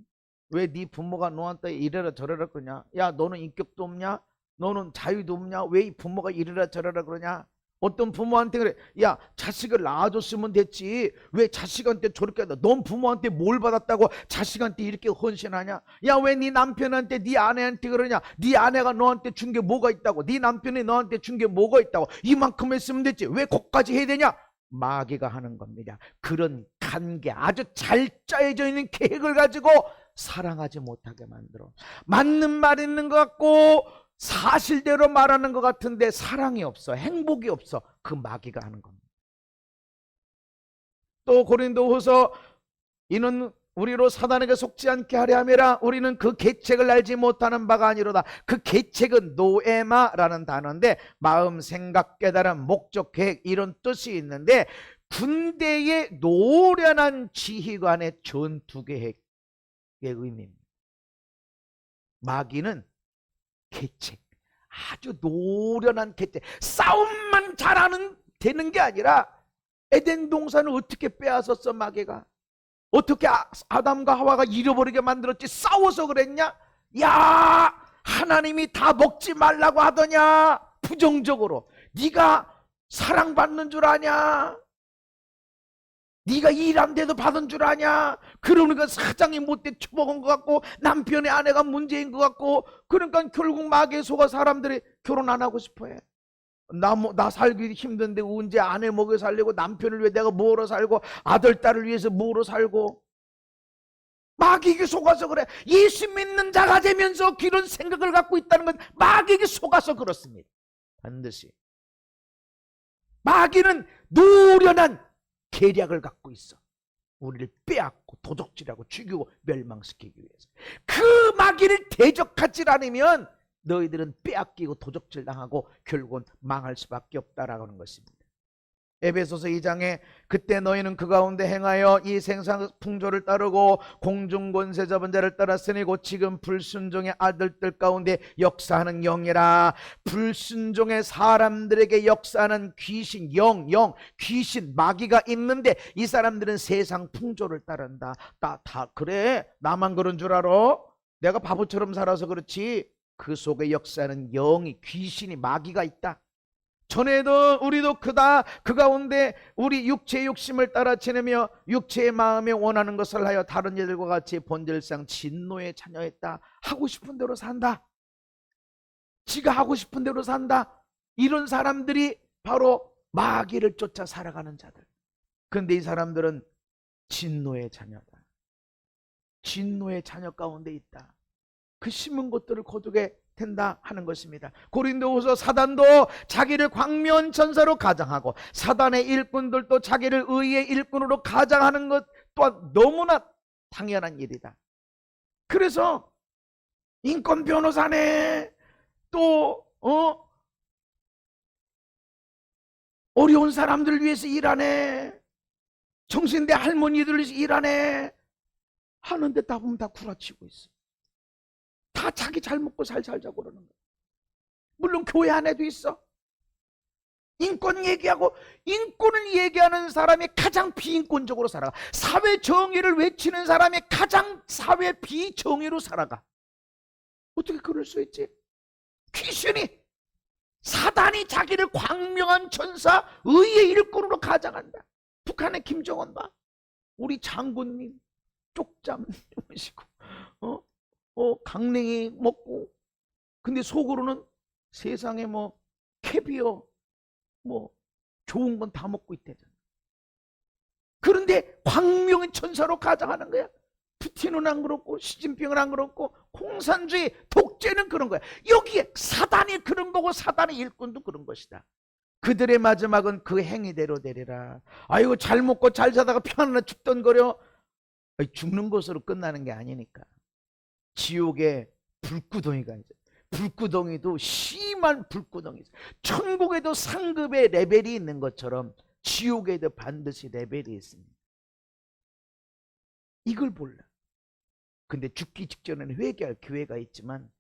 왜 네 부모가 너한테 이래라 저래라 그러냐? 야, 너는 인격도 없냐? 너는 자유도 없냐? 왜 이 부모가 이래라 저래라 그러냐? 어떤 부모한테 그래, 야, 자식을 낳아줬으면 됐지 왜 자식한테 저렇게 하다? 넌 부모한테 뭘 받았다고 자식한테 이렇게 헌신하냐? 야, 왜 네 남편한테 네 아내한테 그러냐? 네 아내가 너한테 준 게 뭐가 있다고? 네 남편이 너한테 준 게 뭐가 있다고? 이만큼 했으면 됐지 왜 그것까지 해야 되냐? 마귀가 하는 겁니다. 그런 관계, 아주 잘 짜여져 있는 계획을 가지고 사랑하지 못하게 만들어. 맞는 말 있는 것 같고 사실대로 말하는 것 같은데 사랑이 없어, 행복이 없어. 그 마귀가 하는 겁니다. 또 고린도후서 이는 우리로 사단에게 속지 않게 하려 함이라. 우리는 그 계책을 알지 못하는 바가 아니로다. 그 계책은 노에마라는 단어인데 마음, 생각, 깨달음, 목적, 계획 이런 뜻이 있는데 군대의 노련한 지휘관의 전투 계획의 의미입니다. 마귀는 계책, 아주 노련한 계책, 싸움만 잘하는 되는 게 아니라 에덴 동산을 어떻게 빼앗았어 마귀가? 어떻게 아담과 하와가 잃어버리게 만들었지? 싸워서 그랬냐? 야, 하나님이 다 먹지 말라고 하더냐? 부정적으로. 네가 사랑받는 줄 아냐? 네가 일 안 돼도 받은 줄 아냐? 그러니까 사장이 못돼 처먹은 것 같고 남편의 아내가 문제인 것 같고, 그러니까 결국 마귀에 속아 사람들이 결혼 안 하고 싶어해. 나 살기 힘든데 언제 아내 먹여 살리고 남편을 위해 내가 뭐로 살고 아들 딸을 위해서 뭐로 살고. 마귀에게 속아서 그래. 예수 믿는 자가 되면서 그런 생각을 갖고 있다는 건 마귀에게 속아서 그렇습니다. 반드시 마귀는 노련한 계략을 갖고 있어. 우리를 빼앗고 도적질하고 죽이고 멸망시키기 위해서. 그 마귀를 대적하지 않으면 너희들은 빼앗기고 도적질 당하고 결국은 망할 수밖에 없다라고 하는 것입니다. 에베소서 2장에 그때 너희는 그 가운데 행하여 이 생상 풍조를 따르고 공중 권세 잡은 자를 따랐으니 곧 지금 불순종의 아들들 가운데 역사하는 영이라. 불순종의 사람들에게 역사하는 귀신, 귀신, 마귀가 있는데 이 사람들은 세상 풍조를 따른다. 다 그래? 나만 그런 줄 알아? 내가 바보처럼 살아서 그렇지. 그 속에 역사하는 영이, 귀신이, 마귀가 있다. 전에도 우리도 그 가운데 우리 육체의 욕심을 따라 지내며 육체의 마음에 원하는 것을 하여 다른 이들과 같이 본질상 진노의 자녀였다. 하고 싶은 대로 산다. 지가 하고 싶은 대로 산다. 이런 사람들이 바로 마귀를 쫓아 살아가는 자들. 그런데 이 사람들은 진노의 자녀다. 진노의 자녀 가운데 있다. 그 심은 것들을 거두게 된다 하는 것입니다. 고린도후서 사단도 자기를 광면 천사로 가장하고 사단의 일꾼들도 자기를 의의 일꾼으로 가장하는 것 또한 너무나 당연한 일이다. 그래서 인권 변호사네, 또 어려운 사람들을 위해서 일하네, 정신대 할머니들을 위해서 일하네 하는데 다 보면 다 구라치고 있어. 다 자기 잘 먹고 살자고 그러는 거야. 물론 교회 안에도 있어. 인권 얘기하고, 인권을 얘기하는 사람이 가장 비인권적으로 살아가. 사회 정의를 외치는 사람이 가장 사회 비정의로 살아가. 어떻게 그럴 수 있지? 귀신이, 사단이 자기를 광명한 천사, 의의 일꾼으로 가장한다. 북한의 김정은 봐. 우리 장군님 쪽잠 주무시고 강냉이 먹고, 근데 속으로는 세상에 캐비어 좋은 건 다 먹고 있대잖아. 그런데 광명의 천사로 가장하는 거야. 푸틴은 안 그렇고 시진핑은 안 그렇고 공산주의 독재는 그런 거야. 여기에 사단이 그런 거고 사단의 일꾼도 그런 것이다. 그들의 마지막은 그 행위대로 되리라. 아이고 잘 먹고 잘 자다가 편안하게 죽던 거려. 죽는 것으로 끝나는 게 아니니까. 지옥에 불구덩이가 있어요. 불구덩이도 심한 불구덩이죠. 천국에도 상급의 레벨이 있는 것처럼 지옥에도 반드시 레벨이 있습니다. 이걸 몰라. 근데 죽기 직전에는 회개할 기회가 있지만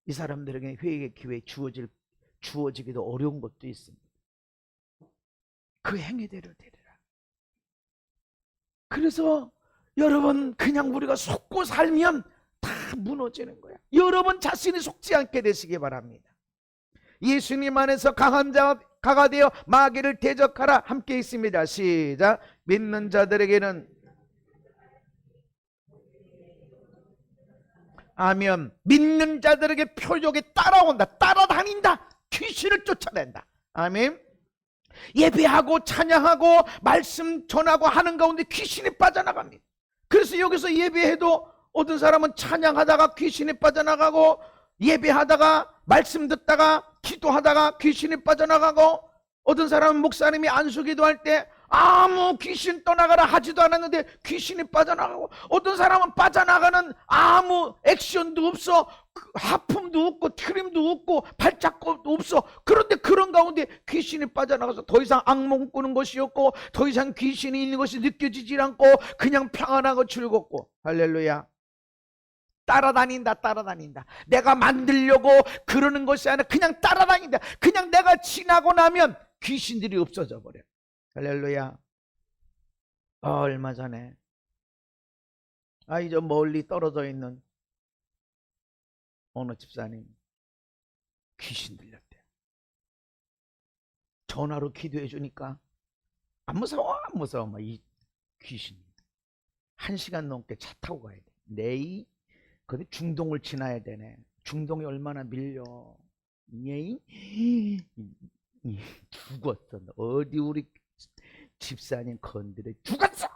이 사람들에게 회개의 기회 주어지기도 어려운 것도 있습니다. 그 행위대로 되리라. 그래서 여러분 그냥 우리가 속고 살면 다 무너지는 거야. 여러분 자신이 속지 않게 되시기 바랍니다. 예수님 안에서 강한 자가 되어 마귀를 대적하라. 함께 있습니다. 시작. 믿는 자들에게는 아멘. 믿는 자들에게 표적이 따라온다. 따라다닌다. 귀신을 쫓아낸다. 아멘. 예배하고 찬양하고 말씀 전하고 하는 가운데 귀신이 빠져나갑니다. 그래서 여기서 예배해도 어떤 사람은 찬양하다가 귀신이 빠져나가고 예배하다가 말씀 듣다가 기도하다가 귀신이 빠져나가고 어떤 사람은 목사님이 안수기도할 때 아무 귀신 떠나가라 하지도 않았는데 귀신이 빠져나가고 어떤 사람은 빠져나가는 아무 액션도 없어. 하품도 없고 트림도 없고 발작도 없어. 그런데 그런 가운데 귀신이 빠져나가서 더 이상 악몽 꾸는 것이 없고 더 이상 귀신이 있는 것이 느껴지지 않고 그냥 평안하고 즐겁고. 할렐루야. 따라다닌다. 따라다닌다. 내가 만들려고 그러는 것이 아니라 그냥 따라다닌다. 그냥 내가 지나고 나면 귀신들이 없어져 버려. 할렐루야. 얼마 전에 저 멀리 떨어져 있는 어느 집사님 귀신 들렸대. 전화로 기도해 주니까 안 무서워 안 무서워. 막 이 귀신 1시간 넘게 차 타고 가야 돼. 내이 근데 중동을 지나야 되네. 중동이 얼마나 밀려. 죽었어. 어디 우리 집사님 건드려 죽었어.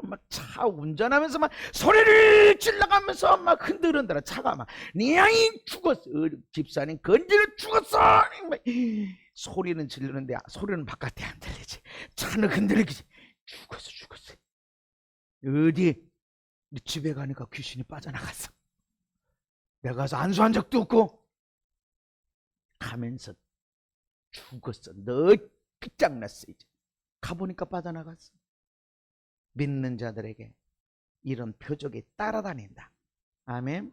막 차 운전하면서 막 소리를 질러가면서 막 흔들흔들어. 차가 막 니양이 죽었어. 집사님 건드려 죽었어. 막 소리는 질르는데 소리는 바깥에 안 들리지. 차는 흔들리지. 죽었어. 어디 집에 가니까 귀신이 빠져나갔어. 내가 가서 안수한 적도 없고 가면서 죽었어. 너 끝장났어. 이제 가보니까 빠져나갔어. 믿는 자들에게 이런 표적이 따라다닌다. 아멘.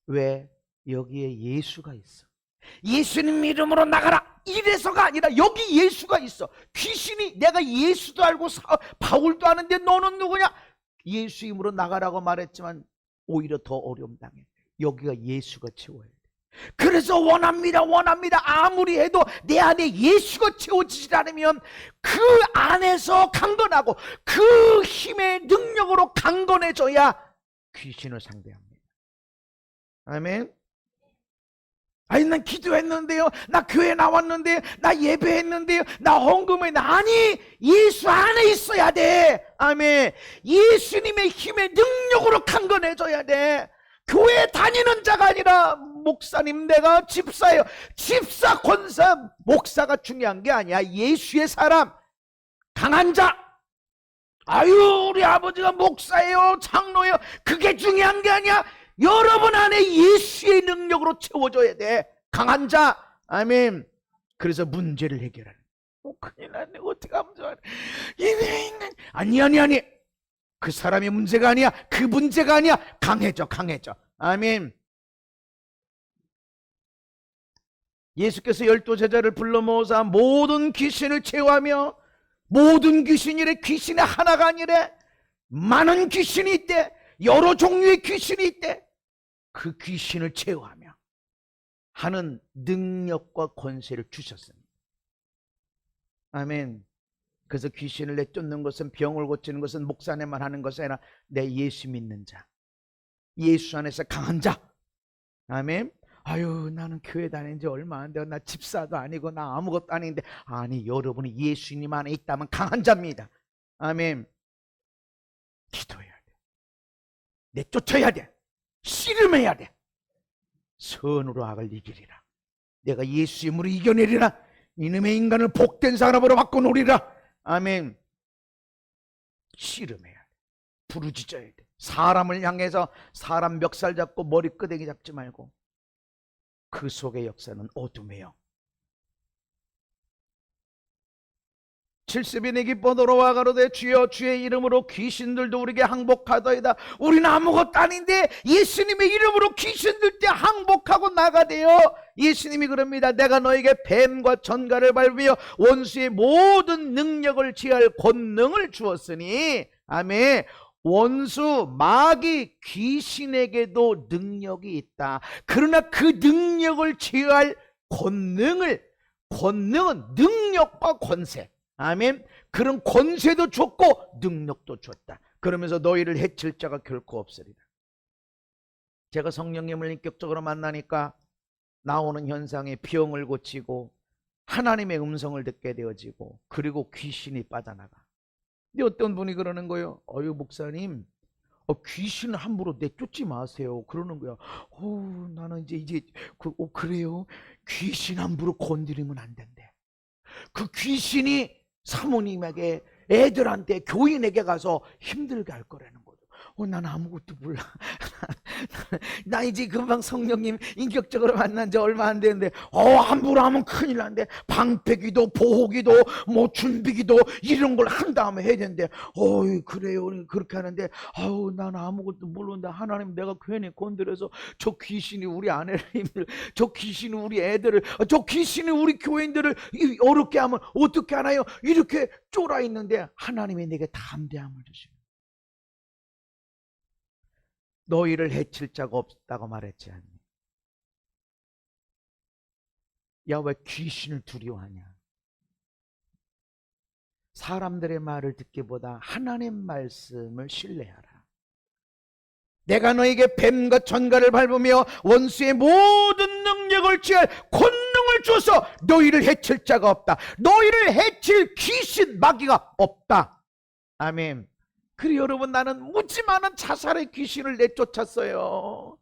왜? 여기에 예수가 있어. 예수님 이름으로 나가라. 이래서가 아니라 여기 예수가 있어. 귀신이 내가 예수도 알고 바울도 아는데 너는 누구냐? 예수 이름으로 나가라고 말했지만 오히려 더 어려움 당해. 여기가 예수가 채워야 돼. 그래서 원합니다. 아무리 해도 내 안에 예수가 채워지지 않으면 그 안에서 강건하고 그 힘의 능력으로 강건해져야 귀신을 상대합니다. 아멘. 난 기도했는데요. 나 교회 나왔는데요. 나 예배했는데요. 나 헌금했는데. 아니, 예수 안에 있어야 돼. 아멘. 예수님의 힘의 능력으로 강건해져야 돼. 교회 다니는 자가 아니라 목사님 내가 집사예요. 집사, 권사, 목사가 중요한 게 아니야. 예수의 사람, 강한 자. 우리 아버지가 목사예요, 장로예요. 그게 중요한 게 아니야. 여러분 안에 예수의 능력으로 채워줘야 돼. 강한 자. 아멘. 그래서 문제를 해결하는. 큰일 났네. 어떻게 하면 좋아. 아니. 그 사람의 문제가 아니야. 그 문제가 아니야. 강해져. 아멘. 예수께서 12 제자를 불러 모으사 모든 귀신을 제어하며 모든 귀신이래. 귀신이 하나가 아니래. 많은 귀신이 있대. 여러 종류의 귀신이 있대. 그 귀신을 제어하며 하는 능력과 권세를 주셨습니다. 아멘. 그래서 귀신을 내쫓는 것은, 병을 고치는 것은 목사님만 하는 것이 아니라 내 예수 믿는 자, 예수 안에서 강한 자. 아멘. 나는 교회 다닌 지 얼마 안 돼요. 나 집사도 아니고 나 아무것도 아닌데. 아니, 여러분이 예수님 안에 있다면 강한 자입니다. 아멘. 기도해야 돼. 내쫓아야 돼. 씨름해야 돼. 선으로 악을 이기리라. 내가 예수의 힘으로 이겨내리라. 이놈의 인간을 복된 사람으로 바꿔놓으리라. 아멘. 씨름해야 돼. 부르짖어야 돼. 사람을 향해서 사람 멱살 잡고 머리끄댕이 잡지 말고. 그 속의 역사는 어둠이에요. 70인이 기뻐 돌아와 가로되 주여 주의 이름으로 귀신들도 우리에게 항복하더이다. 우리는 아무것도 아닌데 예수님의 이름으로 귀신들때 항복하고 나가대요. 예수님이 그럽니다. 내가 너에게 뱀과 전갈을 밟으며 원수의 모든 능력을 취할 권능을 주었으니 아멘. 원수 마귀 귀신에게도 능력이 있다. 그러나 그 능력을 취할 권능은 능력과 권세, 아멘. 그런 권세도 줬고 능력도 줬다. 그러면서 너희를 해칠 자가 결코 없으리라. 제가 성령님을 인격적으로 만나니까 나오는 현상에 병을 고치고 하나님의 음성을 듣게 되어지고 그리고 귀신이 빠져나가. 근데 어떤 분이 그러는 거예요. 어유 목사님, 귀신 함부로 내쫓지 마세요. 그러는 거야. 나는 이제 그래요? 귀신 함부로 건드리면 안 된대. 그 귀신이 사모님에게, 애들한테, 교인에게 가서 힘들게 할 거라는 거죠. 난 아무것도 몰라. 나 이제 금방 성령님 인격적으로 만난 지 얼마 안 됐는데 함부로 하면 큰일 난대. 방패기도 보호기도 뭐 준비기도 이런 걸 한 다음에 해야 되는데 그래요 그렇게 하는데 난 아무것도 모르는데 하나님 내가 괜히 건드려서 저 귀신이 우리 아내를 힘들, 저 귀신이 우리 애들을, 저 귀신이 우리 교인들을 어렵게 하면 어떻게 하나요? 이렇게 쫄아 있는데 하나님이 내게 담대함을 주시고 너희를 해칠 자가 없다고 말했지 않니? 야, 왜 귀신을 두려워하냐? 사람들의 말을 듣기보다 하나님 말씀을 신뢰하라. 내가 너에게 뱀과 전갈을 밟으며 원수의 모든 능력을 취할 권능을 주어서 너희를 해칠 자가 없다. 너희를 해칠 귀신 마귀가 없다. 아멘. 그래 여러분, 나는 무지 많은 자살의 귀신을 내쫓았어요.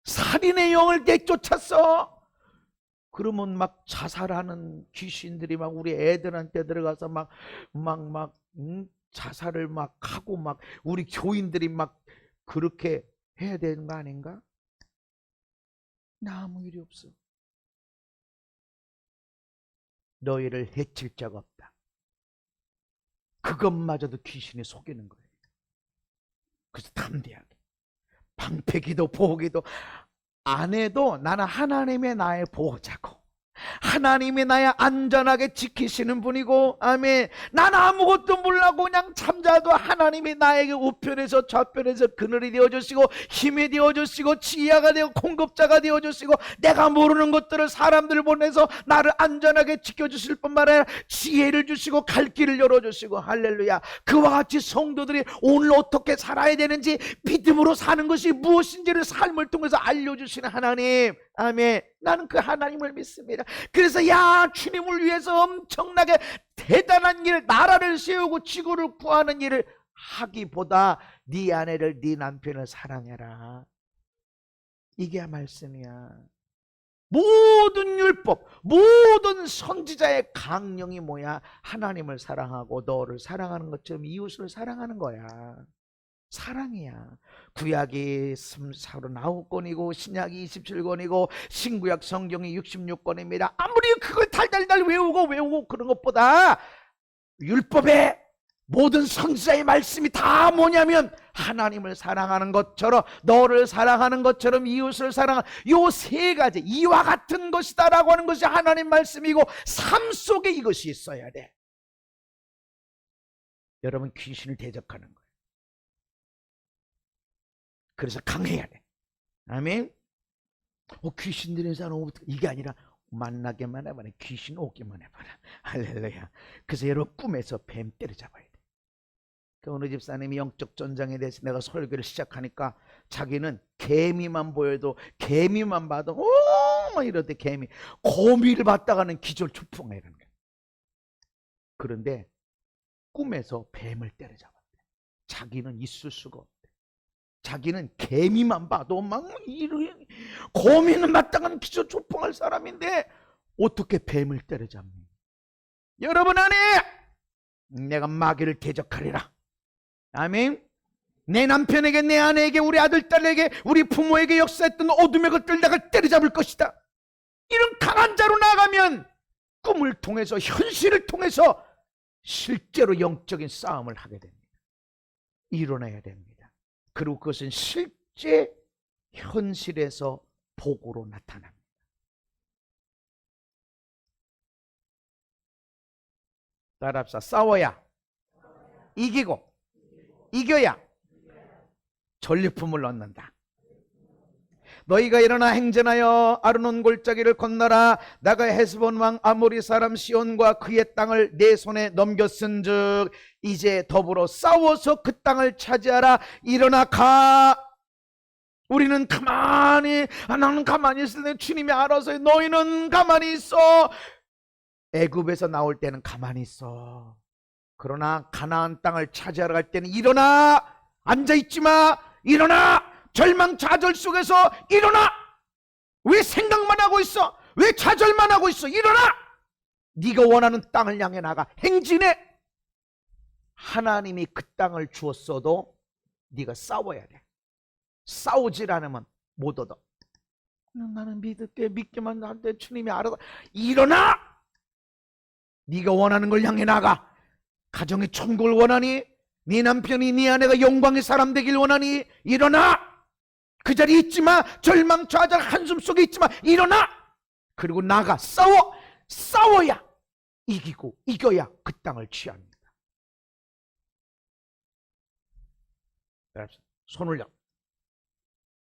살인의 영을 내쫓았어. 그러면 막 자살하는 귀신들이 막 우리 애들한테 들어가서 막 자살을 막 하고 막 우리 교인들이 막 그렇게 해야 되는 거 아닌가? 나 아무 일이 없어. 너희를 해칠 자가 없다. 그것마저도 귀신이 속이는 거예요. 그래서 담대하게 방패기도 보호기도 안 해도 나는 하나님의 나의 보호자고 하나님이 나의 안전하게 지키시는 분이고 아멘. 난 아무것도 몰라고 그냥 잠자도 하나님이 나에게 우편에서 좌편에서 그늘이 되어주시고 힘이 되어주시고 지혜가 되어 공급자가 되어주시고 내가 모르는 것들을 사람들을 보내서 나를 안전하게 지켜주실 뿐만 아니라 지혜를 주시고 갈 길을 열어주시고 할렐루야. 그와 같이 성도들이 오늘 어떻게 살아야 되는지 믿음으로 사는 것이 무엇인지를 삶을 통해서 알려주시는 하나님, 아멘. 나는 그 하나님을 믿습니다. 그래서 주님을 위해서 엄청나게 대단한 일, 나라를 세우고 지구를 구하는 일을 하기보다 네 아내를, 네 남편을 사랑해라. 이게 말씀이야. 모든 율법, 모든 선지자의 강령이 뭐야? 하나님을 사랑하고 너를 사랑하는 것처럼 이웃을 사랑하는 거야. 사랑이야. 구약이 39권이고 신약이 27권이고 신구약 성경이 66권입니다. 아무리 그걸 달달달 외우고 그런 것보다 율법의 모든 선지자의 말씀이 다 뭐냐면 하나님을 사랑하는 것처럼 너를 사랑하는 것처럼 이웃을 사랑하는 요 세 가지, 이와 같은 것이다라고 하는 것이 하나님 말씀이고 삶 속에 이것이 있어야 돼. 여러분, 귀신을 대적하는 거예요. 그래서 강해야 돼. 아멘. 귀신들의 사람 이게 아니라 만나기만 해봐라. 귀신 오기만 해봐라. 할렐루야. 그래서 여러분 꿈에서 뱀 때려잡아야 돼. 어느 집사님이 영적 전장에 대해서 내가 설교를 시작하니까 자기는 개미만 보여도 개미만 봐도 이러대. 개미 거미를 봤다가는 기절초풍해 이러는 거야. 그런데 꿈에서 뱀을 때려잡았대. 자기는 있을 수가 없대. 자기는 개미만 봐도 막 고민을 마땅한 기초초풍할 사람인데 어떻게 뱀을 때려잡니? 여러분 안에 내가 마귀를 대적하리라. 아멘. 내 남편에게, 내 아내에게, 우리 아들, 딸에게, 우리 부모에게 역사했던 어둠의 것들 내가 때려잡을 것이다. 이런 강한 자로 나가면 꿈을 통해서, 현실을 통해서 실제로 영적인 싸움을 하게 됩니다. 일어나야 됩니다. 그리고 그것은 실제 현실에서 복으로 나타납니다. 따라합시다. 싸워야 이기고, 이겨야 전리품을 얻는다. 너희가 일어나 행전하여 아르논 골짜기를 건너라. 내가 헤스본 왕 아모리 사람 시온과 그의 땅을 내 손에 넘겼은즉 이제 더불어 싸워서 그 땅을 차지하라. 일어나 가. 우리는 가만히, 나는 가만히 있을 때 주님이 알아서 해. 너희는 가만히 있어. 애굽에서 나올 때는 가만히 있어. 그러나 가나안 땅을 차지하러 갈 때는 일어나. 앉아있지 마. 일어나. 절망 좌절 속에서 일어나. 왜 생각만 하고 있어? 왜 좌절만 하고 있어? 일어나. 네가 원하는 땅을 향해 나가. 행진해. 하나님이 그 땅을 주었어도 네가 싸워야 돼. 싸우질 않으면 못 얻어. 나는 믿을게, 믿기만 한데 주님이 알아서. 일어나. 네가 원하는 걸 향해 나가. 가정의 천국을 원하니? 네 남편이, 네 아내가 영광의 사람 되길 원하니? 일어나. 그 자리에 있지마. 절망 좌절 한숨 속에 있지마. 일어나. 그리고 나가. 싸워. 싸워야 이기고, 이겨야 그 땅을 취합니다. 손 올려.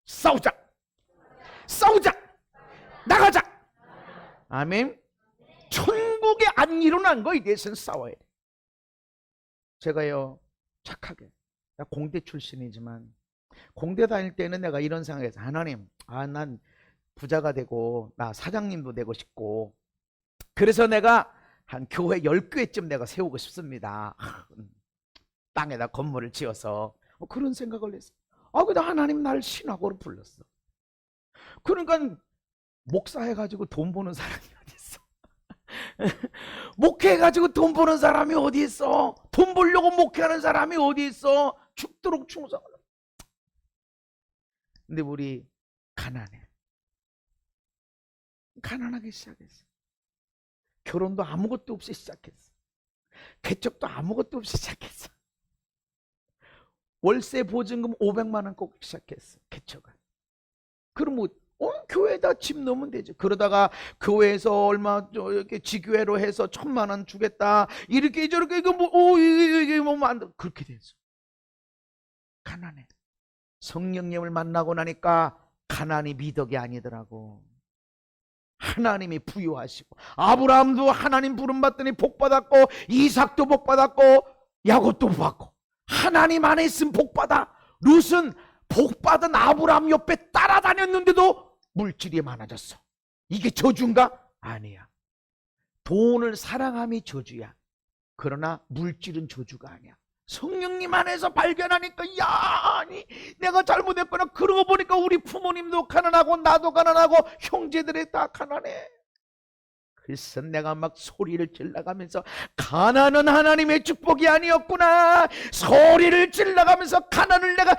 싸우자. 싸우자. 나가자. 아멘. 천국에 안 일어난 거에 대해서는 싸워야 돼. 제가요, 착하게, 나 공대 출신이지만 공대 다닐 때는 내가 이런 생각에서, 하나님, 난 부자가 되고 나 사장님도 되고 싶고, 그래서 내가 한 교회 10교회쯤 내가 세우고 싶습니다. 땅에다 건물을 지어서. 그런 생각을 했어. 근데 하나님 날 신학으로 불렀어. 그러니까 목사해가지고 돈 버는 사람이 어디 있어? 목회해가지고 돈 버는 사람이 어디 있어? 돈 벌려고 목회하는 사람이 어디 있어? 죽도록 충성을. 근데 우리 가난해. 가난하게 시작했어. 결혼도 아무것도 없이 시작했어. 개척도 아무것도 없이 시작했어. 월세 보증금 500만 원 꼭 시작했어. 개척을. 그럼 뭐 교회에다 집 넣으면 되죠. 그러다가 교회에서 얼마 이렇게 지교회로 해서 1000만 원 주겠다. 이렇게 저렇게 이거 이게 뭐 안 돼. 그렇게 됐어. 가난해. 성령님을 만나고 나니까 가난이 미덕이 아니더라고. 하나님이 부유하시고, 아브라함도 하나님 부름 받더니 복 받았고, 이삭도 복 받았고, 야곱도 받고, 하나님 안에 있으면 복 받아. 룻은 복 받은 아브라함 옆에 따라다녔는데도 물질이 많아졌어. 이게 저주인가? 아니야. 돈을 사랑함이 저주야. 그러나 물질은 저주가 아니야. 성령님 안에서 발견하니까, 야, 아니 내가 잘못했구나. 그러고 보니까 우리 부모님도 가난하고 나도 가난하고 형제들이 다 가난해. 그래서 내가 막 소리를 질러가면서, 가난은 하나님의 축복이 아니었구나. 소리를 질러가면서 가난 내가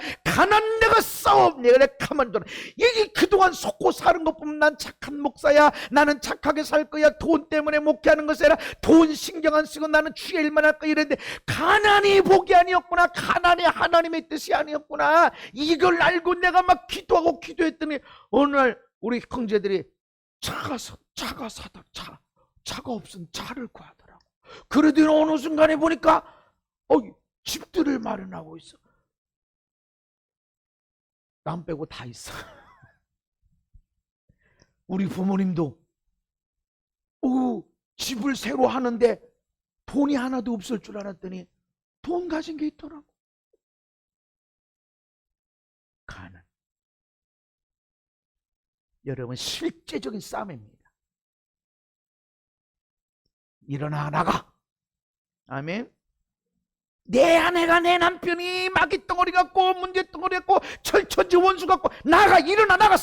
싸움. 내가 가만 둬라. 이게 그동안 속고 사는 것 보면 난 착한 목사야, 나는 착하게 살 거야, 돈 때문에 목회하는 것이 아니라 돈 신경 안 쓰고 나는 주의 일만 할 거야 이랬는데, 가난이 복이 아니었구나. 가난이 하나님의 뜻이 아니었구나. 이걸 알고 내가 막 기도하고 기도했더니 어느 날 우리 형제들이 차가 없으면 차를 구하더라고. 그러더니 어느 순간에 보니까 집들을 마련하고 있어. 남 빼고 다 있어. 우리 부모님도 집을 새로 하는데 돈이 하나도 없을 줄 알았더니 돈 가진 게 있더라고. 가난. 여러분, 실제적인 싸움입니다. 일어나 나가. 아멘. 내 아내가 내 남편이 마귀 덩어리 같고 문제 덩어리 같고 철천지 원수 같고 나가 일어나 나가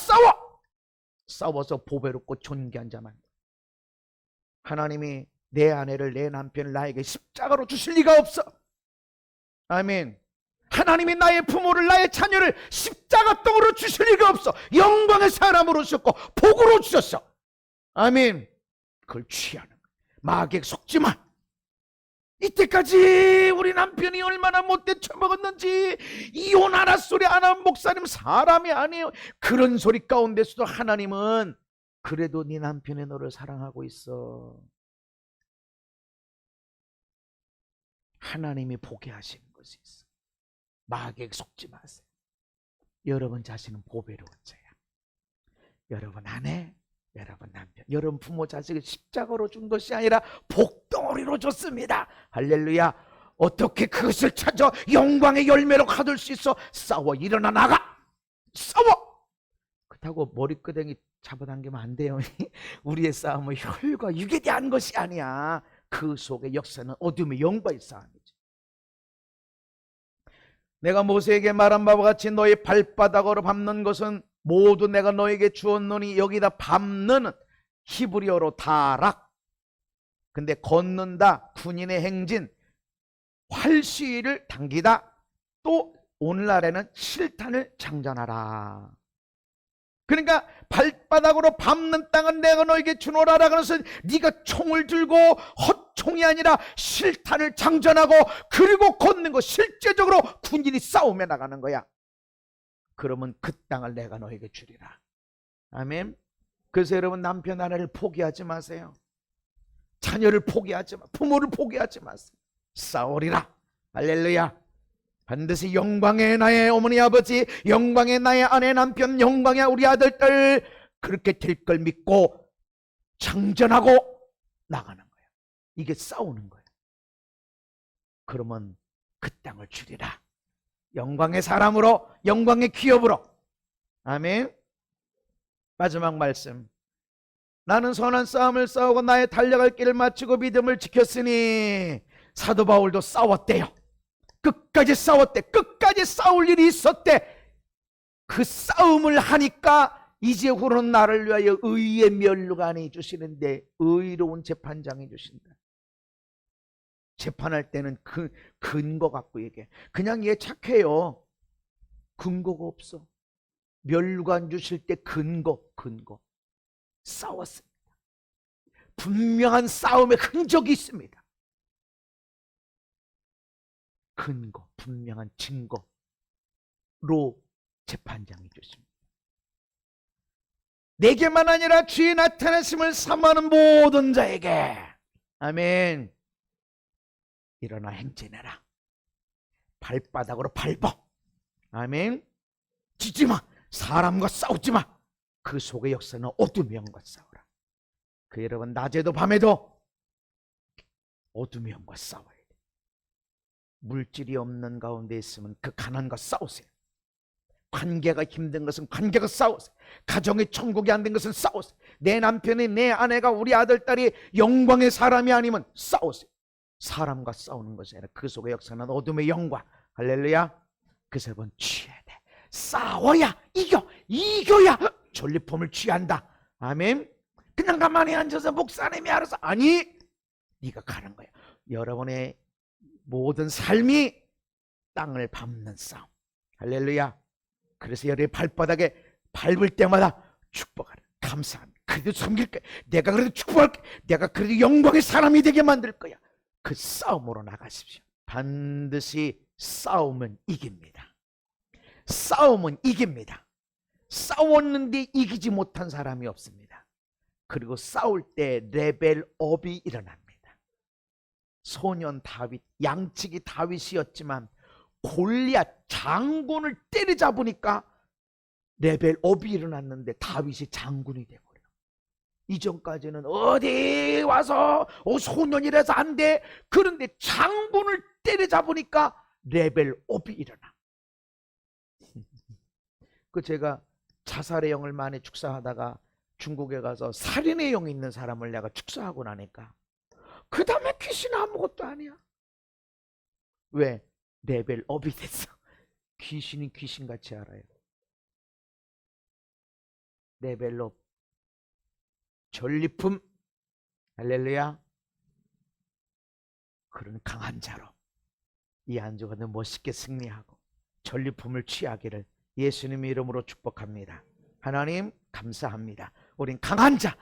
싸워서 보배롭고 존귀한 자만. 하나님이 내 아내를 내 남편을 나에게 십자가로 주실 리가 없어. 아멘. 하나님이 나의 부모를 나의 자녀를 십자가 떡으로 주실 리가 없어. 영광의 사람으로 주셨고 복으로 주셨어. 아멘. 그걸 취하는 거야. 마귀에게 속지 마. 이때까지 우리 남편이 얼마나 못돼 처먹었는지 이혼하라 소리 안 하는 목사님 사람이 아니에요. 그런 소리 가운데서도 하나님은 그래도 네 남편이 너를 사랑하고 있어. 하나님이 보게 하시는 것이 있어. 마귀에게 속지 마세요. 여러분 자신은 보배로운 자야. 여러분 아내, 여러분 남편, 여러분 부모 자식을 십자가로 준 것이 아니라 복덩어리로 줬습니다. 할렐루야. 어떻게 그것을 찾아 영광의 열매로 가둘 수 있어? 싸워. 일어나 나가. 싸워. 그렇다고 머리끄댕이 잡아당기면 안 돼요. 우리의 싸움은 혈과 육에 대한 것이 아니야. 그 속에 역사는 어둠의 영과의 싸움이지. 내가 모세에게 말한 바와 같이 너희 발바닥으로 밟는 것은 모두 내가 너에게 주었노니. 여기다 밟는 히브리어로 다락. 근데 걷는다, 군인의 행진, 활시위를 당기다, 또 오늘날에는 실탄을 장전하라. 그러니까 발바닥으로 밟는 땅은 내가 너에게 주노라라. 그래서 네가 총을 들고 헛총이 아니라 실탄을 장전하고 그리고 걷는 거. 실제적으로 군인이 싸움에 나가는 거야. 그러면 그 땅을 내가 너에게 주리라. 아멘. 그래서 여러분 남편 아내를 포기하지 마세요. 자녀를 포기하지 마. 부모를 포기하지 마세요. 싸우리라. 할렐루야. 반드시 영광의 나의 어머니 아버지, 영광의 나의 아내 남편, 영광의 우리 아들 딸, 그렇게 될 걸 믿고 장전하고 나가는 거예요. 이게 싸우는 거예요. 그러면 그 땅을 주리라. 영광의 사람으로, 영광의 기업으로. 아멘. 마지막 말씀. 나는 선한 싸움을 싸우고 나의 달려갈 길을 마치고 믿음을 지켰으니. 사도 바울도 싸웠대요. 끝까지 싸웠대. 끝까지 싸울 일이 있었대. 그 싸움을 하니까 이제후로는 나를 위하여 의의 면류관이 주시는데 의로운 재판장이 주신다. 재판할 때는 그 근거 갖고 얘기해. 그냥 얘 착해요. 근거가 없어. 면류관 주실 때 근거. 싸웠습니다. 분명한 싸움의 흔적이 있습니다. 근거, 분명한 증거로 재판장이 주십니다. 내게만 아니라 주의 나타나심을 사모하는 모든 자에게. 아멘. 일어나 행진해라. 발바닥으로 밟아. 아멘. 지지 마. 사람과 싸우지 마. 그 속의 역사는 어둠의 영과 싸우라. 그 여러분 낮에도 밤에도 어둠의 영과 싸워야 돼. 물질이 없는 가운데 있으면 그 가난과 싸우세요. 관계가 힘든 것은 관계가 싸우세요. 가정이 천국이 안 된 것은 싸우세요. 내 남편이, 내 아내가, 우리 아들 딸이 영광의 사람이 아니면 싸우세요. 사람과 싸우는 것이 아니라 그 속의 역사는 어둠의 영과. 할렐루야. 그래서 여러분 취해야 돼. 싸워야 이겨야 전리품을 취한다. 아멘. 그냥 가만히 앉아서 목사님이 알아서. 아니, 네가 가는 거야. 여러분의 모든 삶이 땅을 밟는 싸움. 할렐루야. 그래서 여러분의 발바닥에 밟을 때마다 축복하라. 감사합니다. 그래도 섬길 거야. 내가 그래도 축복할게. 내가 그래도 영광의 사람이 되게 만들 거야. 그 싸움으로 나가십시오. 반드시 싸움은 이깁니다. 싸움은 이깁니다. 싸웠는데 이기지 못한 사람이 없습니다. 그리고 싸울 때 레벨업이 일어납니다. 소년 다윗, 양치기 다윗이었지만 골리앗 장군을 때려잡으니까 레벨업이 일어났는데 다윗이 장군이 돼버려. 이전까지는 어디 와서 소년이라서 안 돼. 그런데 장군을 때려잡으니까 레벨업이 일어나. 제가 자살의 영을 많이 축사하다가 중국에 가서 살인의 영이 있는 사람을 내가 축사하고 나니까 그 다음에 귀신은 아무것도 아니야. 왜? 레벨업이 됐어. 귀신이 귀신같이 알아요. 레벨업. 전리품. 할렐루야. 그런 강한 자로 이 한 주간도 멋있게 승리하고 전리품을 취하기를 예수님의 이름으로 축복합니다. 하나님 감사합니다. 우린 강한 자.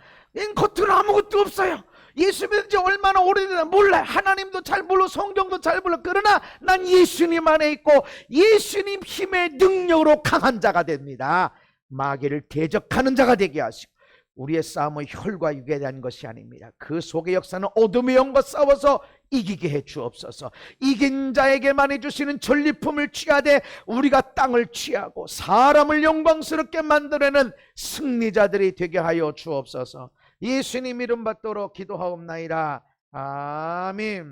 겉으로 아무것도 없어요. 예수 믿은 지 얼마나 오래되나 몰라요. 하나님도 잘 몰라, 성경도 잘 몰라. 그러나 난 예수님 안에 있고 예수님 힘의 능력으로 강한 자가 됩니다. 마귀를 대적하는 자가 되게 하시고 우리의 싸움은 혈과 육에 대한 것이 아닙니다. 그 속의 역사는 어둠의 영과 싸워서 이기게 해 주옵소서. 이긴 자에게만 해주시는 전리품을 취하되 우리가 땅을 취하고 사람을 영광스럽게 만들어내는 승리자들이 되게 하여 주옵소서. 예수님 이름 받도록 기도하옵나이다. 아멘.